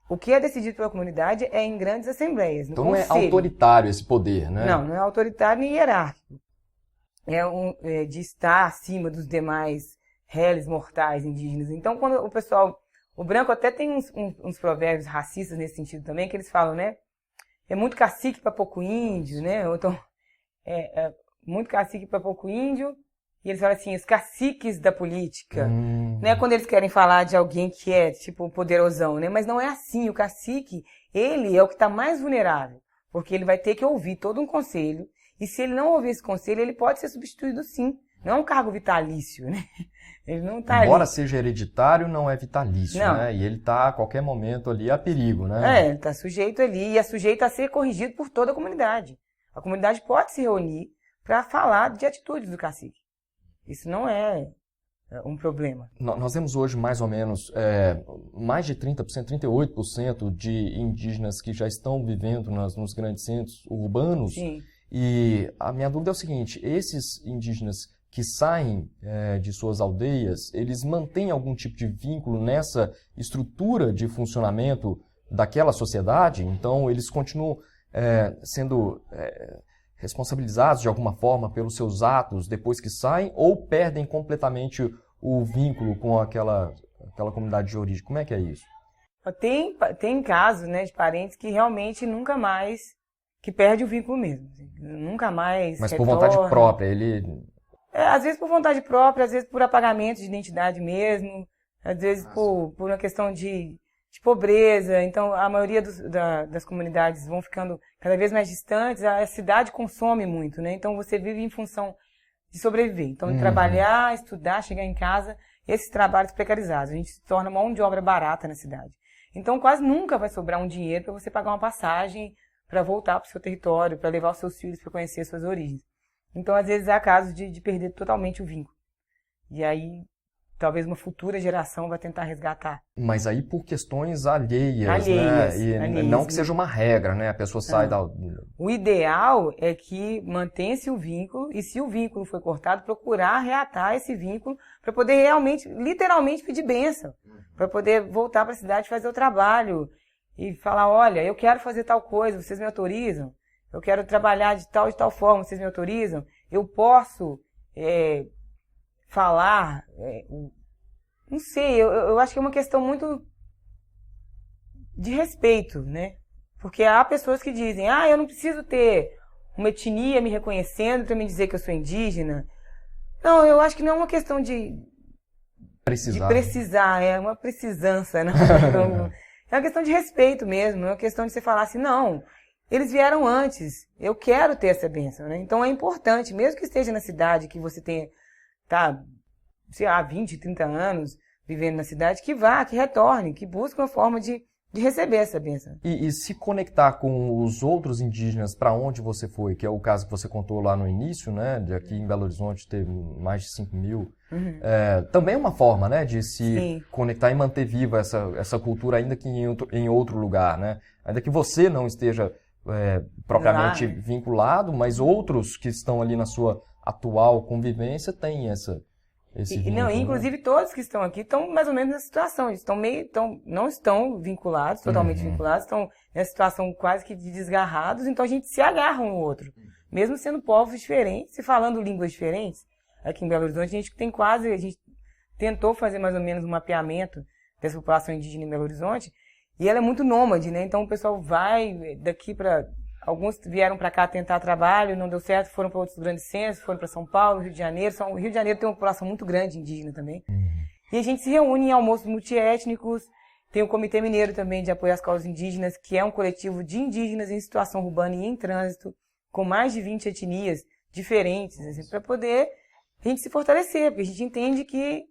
O que é decidido pela comunidade é em grandes assembleias. Então não é autoritário esse poder, né? Não é autoritário nem hierárquico. É de estar acima dos demais réis mortais indígenas. Então, quando o pessoal... O branco até tem uns provérbios racistas nesse sentido também, que eles falam, né? É muito cacique para pouco índio, né? Ou então, muito cacique para pouco índio. E eles falam assim, os caciques da política. Né? Quando eles querem falar de alguém que é, tipo, poderosão, né? Mas não é assim. O cacique, ele é o que está mais vulnerável. Porque ele vai ter que ouvir todo um conselho. E se ele não ouvir esse conselho, ele pode ser substituído sim. Não é um cargo vitalício, né? Ele não tá Embora ali. seja hereditário, não é vitalício, não. Né? E ele está a qualquer momento ali a perigo, né? Ele está sujeito ali e é sujeito a ser corrigido por toda a comunidade. A comunidade pode se reunir para falar de atitudes do cacique. Isso não é um problema. Nós temos hoje mais ou menos mais de 30%, 38% de indígenas que já estão vivendo nos grandes centros urbanos. Sim. E a minha dúvida é o seguinte, esses indígenas que saem de suas aldeias, eles mantêm algum tipo de vínculo nessa estrutura de funcionamento daquela sociedade? Então, eles continuam sendo responsabilizados de alguma forma pelos seus atos depois que saem ou perdem completamente o vínculo com aquela comunidade de origem? Como é que é isso? Tem casos, né, de parentes que realmente nunca mais, que perde o vínculo mesmo. Nunca mais Mas retorna. por vontade própria, ele... Às vezes por vontade própria, às vezes por apagamento de identidade mesmo, às vezes por uma questão de pobreza. Então, a maioria das comunidades vão ficando cada vez mais distantes, a cidade consome muito, né? Então, você vive em função de sobreviver. Então, de trabalhar, estudar, chegar em casa, esses trabalhos precarizados. A gente se torna mão de obra barata na cidade. Então, quase nunca vai sobrar um dinheiro para você pagar uma passagem para voltar para o seu território, para levar os seus filhos para conhecer as suas origens. Então, às vezes, há casos de perder totalmente o vínculo. E aí, talvez uma futura geração vai tentar resgatar. Mas aí por questões alheias, né? E não que seja uma regra, né? A pessoa sai da... O ideal é que mantenha-se o vínculo, e se o vínculo foi cortado, procurar reatar esse vínculo para poder realmente, literalmente, pedir bênção. Para poder voltar para a cidade e fazer o trabalho. E falar, olha, eu quero fazer tal coisa, vocês me autorizam? Eu quero trabalhar de tal forma, vocês me autorizam? Eu posso falar... não sei, eu acho que é uma questão muito de respeito, né? Porque há pessoas que dizem, eu não preciso ter uma etnia me reconhecendo para me dizer que eu sou indígena. Não, eu acho que não é uma questão de precisar, é uma precisança, né? É uma questão de respeito mesmo, é uma questão de você falar assim, não, eles vieram antes, eu quero ter essa bênção, né? Então é importante, mesmo que esteja na cidade, que você tenha, sei lá, 20, 30 anos vivendo na cidade, que vá, que retorne, que busque uma forma de receber essa bênção. E se conectar com os outros indígenas para onde você foi, que é o caso que você contou lá no início, né? De aqui em Belo Horizonte teve mais de 5 mil. Também é uma forma, né? De se conectar e manter viva essa cultura, ainda que em outro lugar, né? Ainda que você não esteja propriamente vinculado, mas outros que estão ali na sua atual convivência têm esse vínculo, inclusive todos que estão aqui estão mais ou menos nessa situação. Eles não estão vinculados, totalmente vinculados, estão nessa situação quase que de desgarrados, então a gente se agarra um no outro. mesmo sendo povos diferentes e falando línguas diferentes. Aqui em Belo Horizonte a gente tentou fazer mais ou menos um mapeamento dessa população indígena em Belo Horizonte, e ela é muito nômade, né? Então o pessoal vai daqui para... Alguns vieram para cá tentar trabalho, não deu certo, foram para outros grandes centros, foram para São Paulo, Rio de Janeiro. O Rio de Janeiro tem uma população muito grande indígena também. E a gente se reúne em almoços multiétnicos. Tem o Comitê Mineiro também de Apoio às Causas Indígenas, que é um coletivo de indígenas em situação urbana e em trânsito, com mais de 20 etnias diferentes, assim, para poder a gente se fortalecer, porque a gente entende que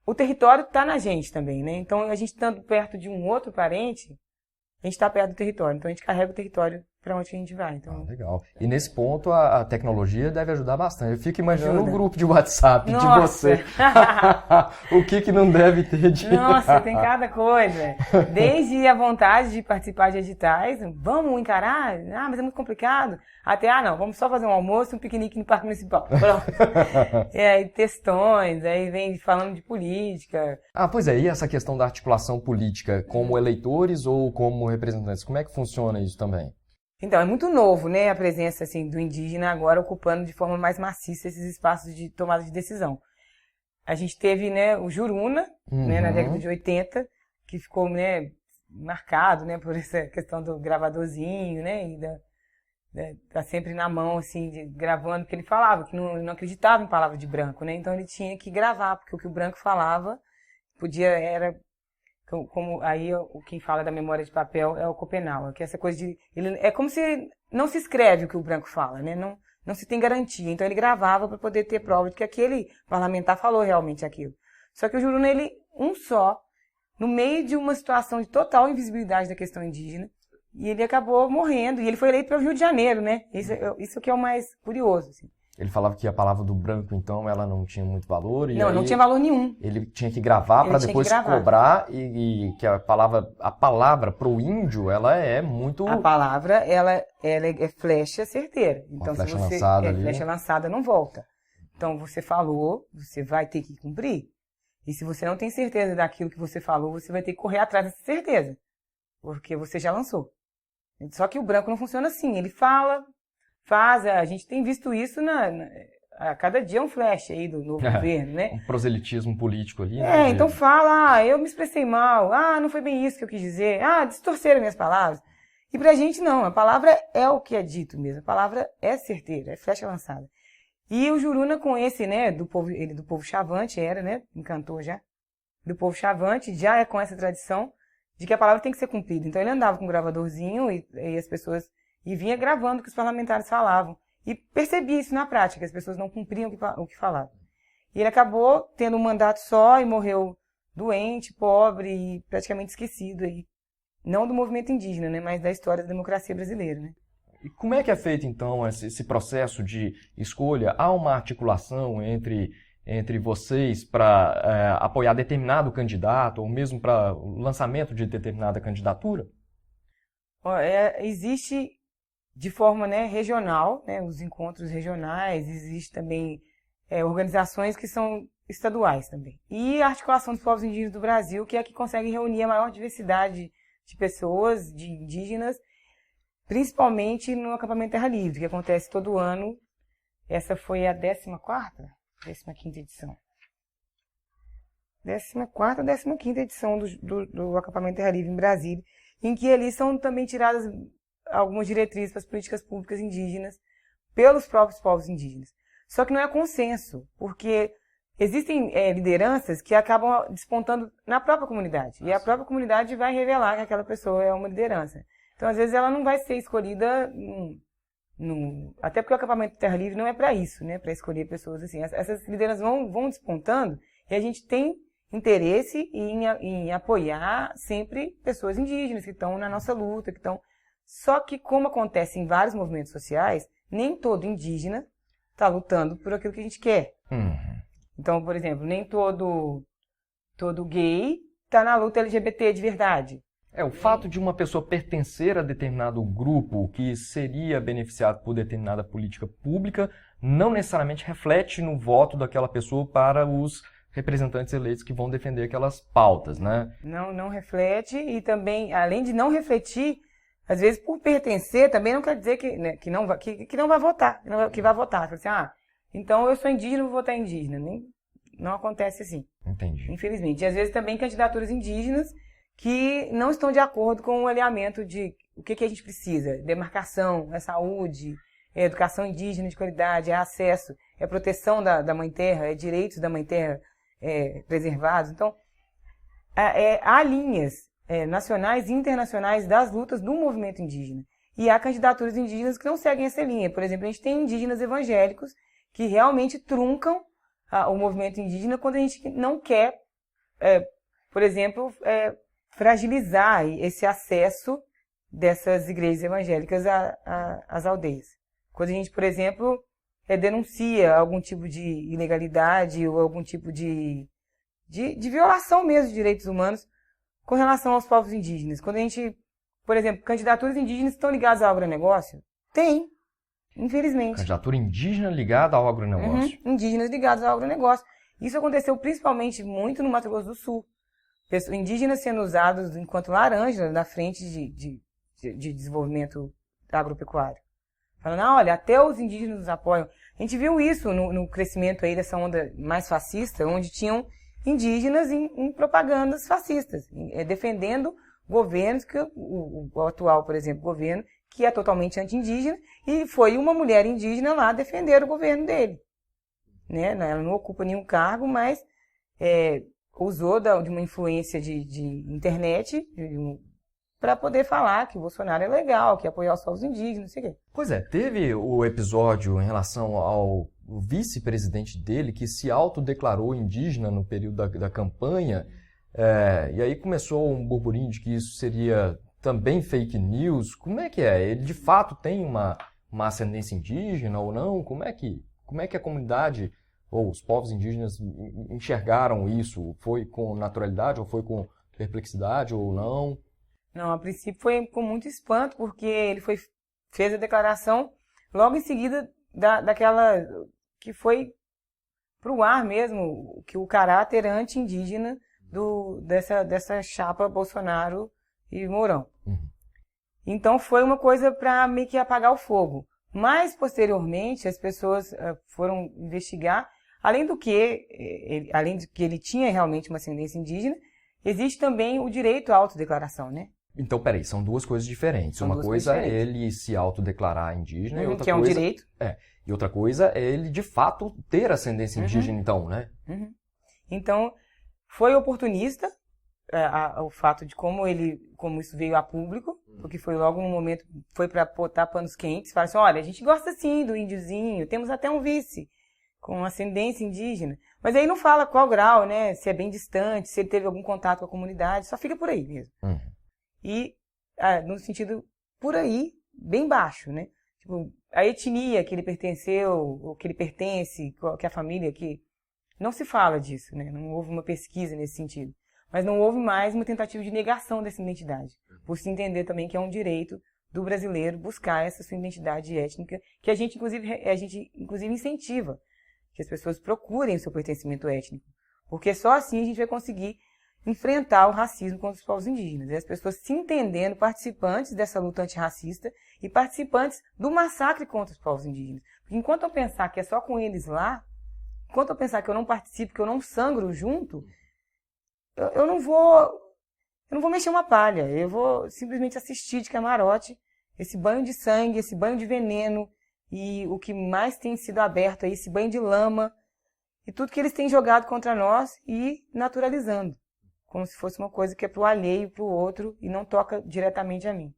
o território está na gente também, né? Então, a gente estando perto de um outro parente, a gente está perto do território. Então, a gente carrega o território para onde a gente vai. Então... legal. E nesse ponto, a tecnologia deve ajudar bastante. Eu fico imaginando um grupo de WhatsApp de você. O que não deve ter de... Nossa, tem cada coisa. Desde a vontade de participar de editais, vamos encarar? Ah, mas é muito complicado. Até, não, vamos só fazer um almoço e um piquenique no Parque Municipal. Pronto. E aí, textões, aí vem falando de política. Pois é, e essa questão da articulação política, como eleitores ou como representantes, como é que funciona isso também? Então, é muito novo, né, a presença assim, do indígena agora ocupando de forma mais maciça esses espaços de tomada de decisão. A gente teve, né, o Juruna, né, na década de 80, que ficou, né, marcado, né, por essa questão do gravadorzinho, né, e tá sempre na mão, assim, gravando, porque ele falava que não acreditava em palavra de branco, né, então ele tinha que gravar, porque o que o branco falava era... Como aí quem fala da memória de papel é o Schopenhauer, que essa coisa de... é como se não se escreve o que o branco fala, né? Não se tem garantia. Então ele gravava para poder ter prova de que aquele parlamentar falou realmente aquilo. Só que o Juruna, no meio de uma situação de total invisibilidade da questão indígena, e ele acabou morrendo, e ele foi eleito pelo Rio de Janeiro, né? Isso que é o mais curioso, assim. Ele falava que a palavra do branco, então, ela não tinha muito valor. Não tinha valor nenhum. Ele tinha que gravar para depois cobrar e que a palavra pro índio, ela é muito... A palavra, ela é flecha certeira. Então, flecha lançada ali. Flecha lançada não volta. Então, você falou, você vai ter que cumprir. E se você não tem certeza daquilo que você falou, você vai ter que correr atrás dessa certeza. Porque você já lançou. Só que o branco não funciona assim. Ele fala... a gente tem visto isso a cada dia um flash aí do novo governo, né? Um proselitismo político ali, né? Então fala, eu me expressei mal, não foi bem isso que eu quis dizer, distorceram minhas palavras. E pra gente não, a palavra é o que é dito mesmo, a palavra é certeira, é flecha lançada. E o Juruna com esse, né, do povo Chavante era, né, encantou já, do povo Chavante, já é com essa tradição de que a palavra tem que ser cumprida. Então ele andava com um gravadorzinho e as pessoas... E vinha gravando o que os parlamentares falavam. E percebia isso na prática, que as pessoas não cumpriam o que falavam. E ele acabou tendo um mandato só e morreu doente, pobre e praticamente esquecido aí. Não do movimento indígena, né, mas da história da democracia brasileira, né? E como é que é feito, então, esse processo de escolha? Há uma articulação entre vocês para apoiar determinado candidato ou mesmo para o lançamento de determinada candidatura? Existe... de forma, né, regional, né, os encontros regionais, existe também organizações que são estaduais também. E a articulação dos povos indígenas do Brasil, que é a que consegue reunir a maior diversidade de pessoas, de indígenas, principalmente no acampamento Terra Livre, que acontece todo ano. Essa foi a 14ª? 15ª edição. 14ª, 15ª edição do acampamento Terra Livre em Brasília, em que ali são também tiradas algumas diretrizes para as políticas públicas indígenas pelos próprios povos indígenas. Só que não é consenso, porque existem lideranças que acabam despontando na própria comunidade. E a própria comunidade vai revelar que aquela pessoa é uma liderança. Então, às vezes, ela não vai ser escolhida... até porque o acampamento Terra Livre não é para isso, né? Para escolher pessoas assim. Essas lideranças vão despontando e a gente tem interesse em apoiar sempre pessoas indígenas que estão na nossa luta, que estão... Só que, como acontece em vários movimentos sociais, nem todo indígena está lutando por aquilo que a gente quer. Então, por exemplo, nem todo gay está na luta LGBT de verdade. O fato de uma pessoa pertencer a determinado grupo que seria beneficiado por determinada política pública não necessariamente reflete no voto daquela pessoa para os representantes eleitos que vão defender aquelas pautas, né? Não reflete e também, além de não refletir, Às vezes, por pertencer, também não quer dizer que, né, que não vai votar, que vai votar. Fala assim, então eu sou indígena, vou votar indígena. Não acontece assim. Entendi. Infelizmente. E às vezes também candidaturas indígenas que não estão de acordo com o alinhamento de o que a gente precisa. Demarcação, é saúde, é educação indígena de qualidade, é acesso, é proteção da mãe terra, é direitos da mãe terra preservados. Então, há linhas nacionais e internacionais das lutas do movimento indígena. E há candidaturas indígenas que não seguem essa linha. Por exemplo, a gente tem indígenas evangélicos que realmente truncam o movimento indígena quando a gente não quer, por exemplo, fragilizar esse acesso dessas igrejas evangélicas às aldeias. Quando a gente, por exemplo, denuncia algum tipo de ilegalidade ou algum tipo de violação mesmo de direitos humanos com relação aos povos indígenas. Quando a gente, por exemplo, candidaturas indígenas estão ligadas ao agronegócio? Tem, infelizmente. Candidatura indígena ligada ao agronegócio. Indígenas ligados ao agronegócio. Isso aconteceu principalmente muito no Mato Grosso do Sul. Indígenas sendo usados enquanto laranja na frente de desenvolvimento agropecuário. Falando, olha, até os indígenas nos apoiam. A gente viu isso no crescimento aí dessa onda mais fascista, onde tinham indígenas em propagandas fascistas, defendendo governos, que o atual, por exemplo, governo, que é totalmente anti-indígena, e foi uma mulher indígena lá defender o governo dele. Né? Ela não ocupa nenhum cargo, mas usou de uma influência de internet para poder falar que o Bolsonaro é legal, que apoiar os povos indígenas, não sei o quê. Pois é, teve o episódio em relação ao vice-presidente dele que se autodeclarou indígena no período da campanha, e aí começou um burburinho de que isso seria também fake news. Como é que é? Ele de fato tem uma ascendência indígena ou não? Como é que a comunidade ou os povos indígenas enxergaram isso? Foi com naturalidade ou foi com perplexidade ou não? Não, a princípio foi com muito espanto, porque ele fez a declaração logo em seguida daquela que foi para o ar mesmo, que o caráter anti-indígena dessa chapa Bolsonaro e Mourão. Uhum. Então foi uma coisa para meio que apagar o fogo. Mas, posteriormente, as pessoas foram investigar, além de que ele tinha realmente uma ascendência indígena, existe também o direito à autodeclaração, né? Então, peraí, são duas coisas diferentes. Uma coisa é ele se autodeclarar indígena e outra que é um coisa... direito. E outra coisa é ele, de fato, ter ascendência indígena, então, né? Uhum. Então, foi oportunista o fato de como isso veio a público, porque foi logo no momento, foi para botar panos quentes, falar assim, olha, a gente gosta sim do índiozinho, temos até um vice com ascendência indígena, mas aí não fala qual grau, né, se é bem distante, se ele teve algum contato com a comunidade, só fica por aí mesmo. E no sentido, por aí, bem baixo, né, tipo, a etnia que ele pertenceu, ou que ele pertence, que a família, que não se fala disso, né, não houve uma pesquisa nesse sentido. Mas não houve mais uma tentativa de negação dessa identidade, por se entender também que é um direito do brasileiro buscar essa sua identidade étnica, que a gente inclusive incentiva que as pessoas procurem o seu pertencimento étnico, porque só assim a gente vai conseguir enfrentar o racismo contra os povos indígenas, e as pessoas se entendendo participantes dessa luta antirracista e participantes do massacre contra os povos indígenas. Porque enquanto eu pensar que é só com eles lá, enquanto eu pensar que eu não participo, que eu não sangro junto, eu não vou mexer uma palha, eu vou simplesmente assistir de camarote esse banho de sangue, esse banho de veneno e o que mais tem sido aberto aí, esse banho de lama e tudo que eles têm jogado contra nós e naturalizando, como se fosse uma coisa que é pro alheio, pro outro e não toca diretamente a mim.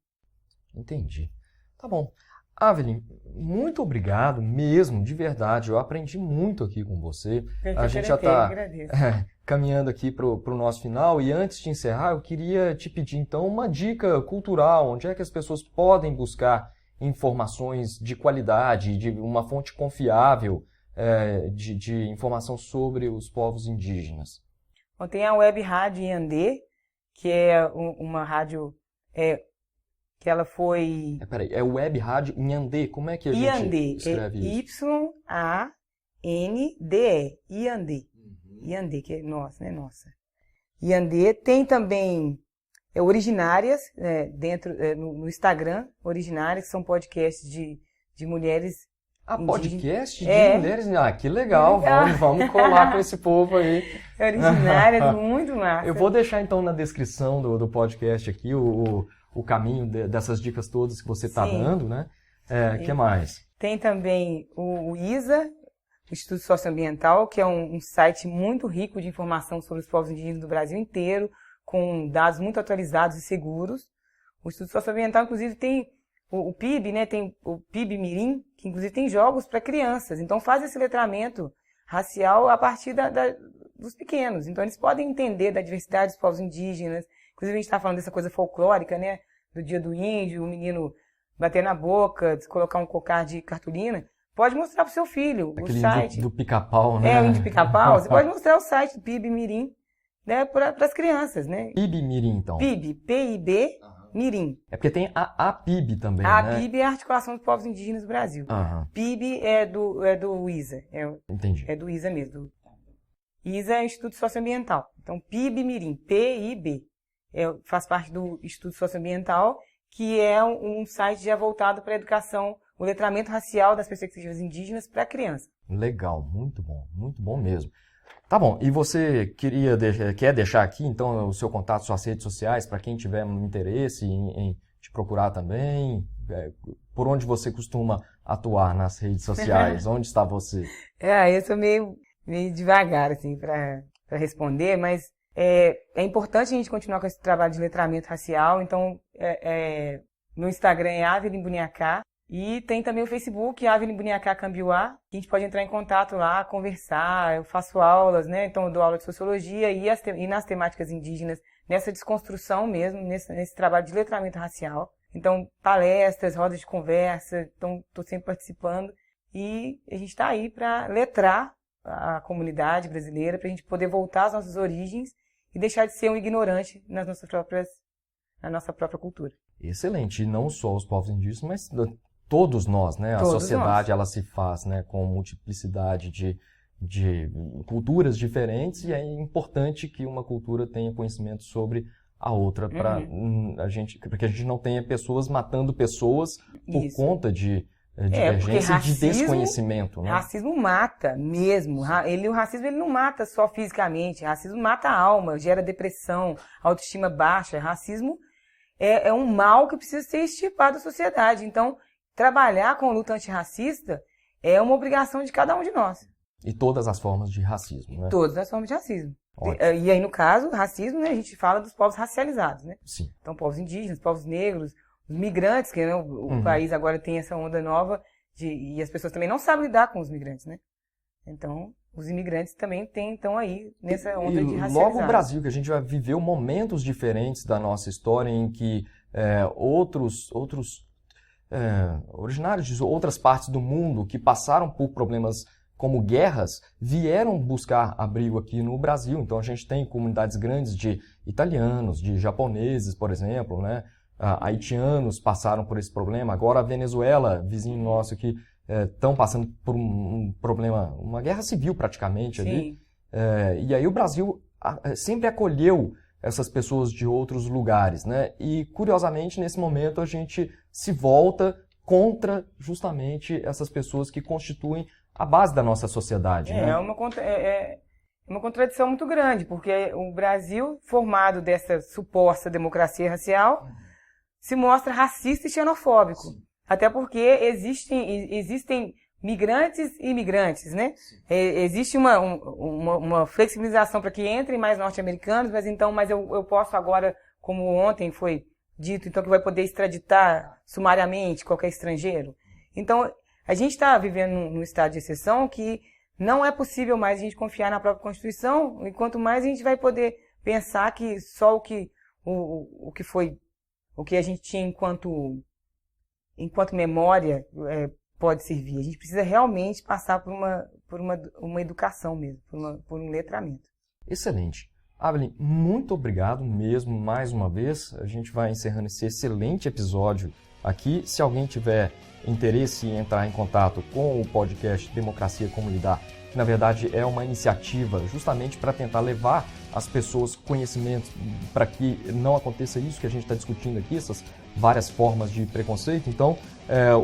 Entendi. Tá bom. Avelin, muito obrigado mesmo, de verdade. Eu aprendi muito aqui com você. A gente já está caminhando aqui para o nosso final. E antes de encerrar, eu queria te pedir, então, uma dica cultural. Onde é que as pessoas podem buscar informações de qualidade, de uma fonte confiável de informação sobre os povos indígenas? Bom, tem a Web Rádio Iandê, que é uma rádio... que ela foi... Peraí, é Web Rádio Iandê. Como é que a gente escreve isso? Y-A-N-D-E. Iandê. Iandê, que é nossa, né? Nossa. Iandê. Tem também Originárias, no Instagram, Originárias, que são podcasts de mulheres podcast de mulheres? Que legal, vamos colar com esse povo aí. Originárias, muito massa. Eu vou deixar então na descrição do podcast aqui o caminho dessas dicas todas que você está dando, né? O que mais? Tem também o ISA, o Instituto Socioambiental, que é um site muito rico de informação sobre os povos indígenas do Brasil inteiro, com dados muito atualizados e seguros. O Instituto Socioambiental, inclusive, tem o PIB, né? Tem o PIB Mirim, que inclusive tem jogos para crianças. Então faz esse letramento racial a partir dos pequenos. Então eles podem entender da diversidade dos povos indígenas. Inclusive a gente está falando dessa coisa folclórica, né? Do dia do índio, o menino bater na boca, colocar um cocar de cartolina. Pode mostrar para o seu filho aquele o site. Do pica-pau, né? O índio pica-pau. Você pode mostrar o site do PIB Mirim, né? Para as crianças, né? PIB Mirim, então. PIB, P-I-B, Mirim. É porque tem a PIB também, a né? PIB é a Articulação dos Povos Indígenas do Brasil. PIB é do ISA. Entendi. É do ISA mesmo. ISA é o Instituto Socioambiental. Então, PIB Mirim, P-I-B. Faz parte do Instituto Socioambiental, que é um site já voltado para a educação, o letramento racial das perspectivas indígenas para a criança. Legal, muito bom mesmo. Tá bom, e você quer deixar aqui, então, o seu contato, suas redes sociais, para quem tiver interesse em te procurar também? Por onde você costuma atuar nas redes sociais? Onde está você? Eu sou meio devagar, assim, para responder, mas é importante a gente continuar com esse trabalho de letramento racial. Então, no Instagram é Avelin Buniacá. E tem também o Facebook, Avelin Buniacá Cambiuá, que a gente pode entrar em contato lá, conversar. Eu faço aulas, né? Então eu dou aula de sociologia e nas temáticas indígenas, nessa desconstrução mesmo, nesse trabalho de letramento racial. Então, palestras, rodas de conversa, então estou sempre participando. E a gente está aí para letrar a comunidade brasileira, para a gente poder voltar às nossas origens e deixar de ser um ignorante na nossa própria cultura. Excelente. E não só os povos indígenas, mas todos nós, né? A sociedade, ela se faz, né, com multiplicidade de culturas diferentes, e é importante que uma cultura tenha conhecimento sobre a outra, para que a gente não tenha pessoas matando pessoas por conta de divergência e de desconhecimento. Né? Racismo mata mesmo. O racismo ele não mata só fisicamente, racismo mata a alma, gera depressão, autoestima baixa. Racismo é um mal que precisa ser extirpado da sociedade. Então, trabalhar com a luta antirracista é uma obrigação de cada um de nós. E todas as formas de racismo, né? Todas as formas de racismo. Ótimo. E aí, no caso, racismo, né, a gente fala dos povos racializados, né? Sim. Então, povos indígenas, povos negros, os migrantes, que né, o país agora tem essa onda nova, e as pessoas também não sabem lidar com os migrantes, né? Então, os imigrantes também estão aí nessa onda de racializados. Logo o Brasil, que a gente vai viver momentos diferentes da nossa história em que outros originários de outras partes do mundo que passaram por problemas como guerras, vieram buscar abrigo aqui no Brasil. Então a gente tem comunidades grandes de italianos, de japoneses, por exemplo, né? Haitianos passaram por esse problema. Agora a Venezuela, vizinho nosso aqui, estão passando por um problema, uma guerra civil praticamente ali. E aí o Brasil sempre acolheu essas pessoas de outros lugares, né? E curiosamente nesse momento a gente se volta contra justamente essas pessoas que constituem a base da nossa sociedade. Né? É uma contradição muito grande, porque o Brasil, formado dessa suposta democracia racial, se mostra racista e xenofóbico. Sim. Até porque existem migrantes e imigrantes, né? Existe uma flexibilização para que entrem mais norte-americanos, mas eu posso agora, como ontem foi dito, então que vai poder extraditar sumariamente qualquer estrangeiro. Então, a gente está vivendo num estado de exceção que não é possível mais a gente confiar na própria Constituição, e quanto mais a gente vai poder pensar que só o que a gente tinha enquanto memória pode servir. A gente precisa realmente passar por uma educação mesmo, por um letramento. Excelente. Avelin, muito obrigado mesmo mais uma vez. A gente vai encerrando esse excelente episódio aqui. Se alguém tiver interesse em entrar em contato com o podcast Democracia Como Lidar, que na verdade é uma iniciativa justamente para tentar levar às pessoas conhecimento para que não aconteça isso que a gente está discutindo aqui, essas várias formas de preconceito. Então,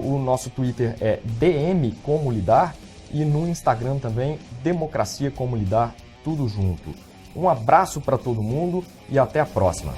o nosso Twitter é DM Como Lidar e no Instagram também Democracia Como Lidar, tudo junto. Um abraço para todo mundo e até a próxima!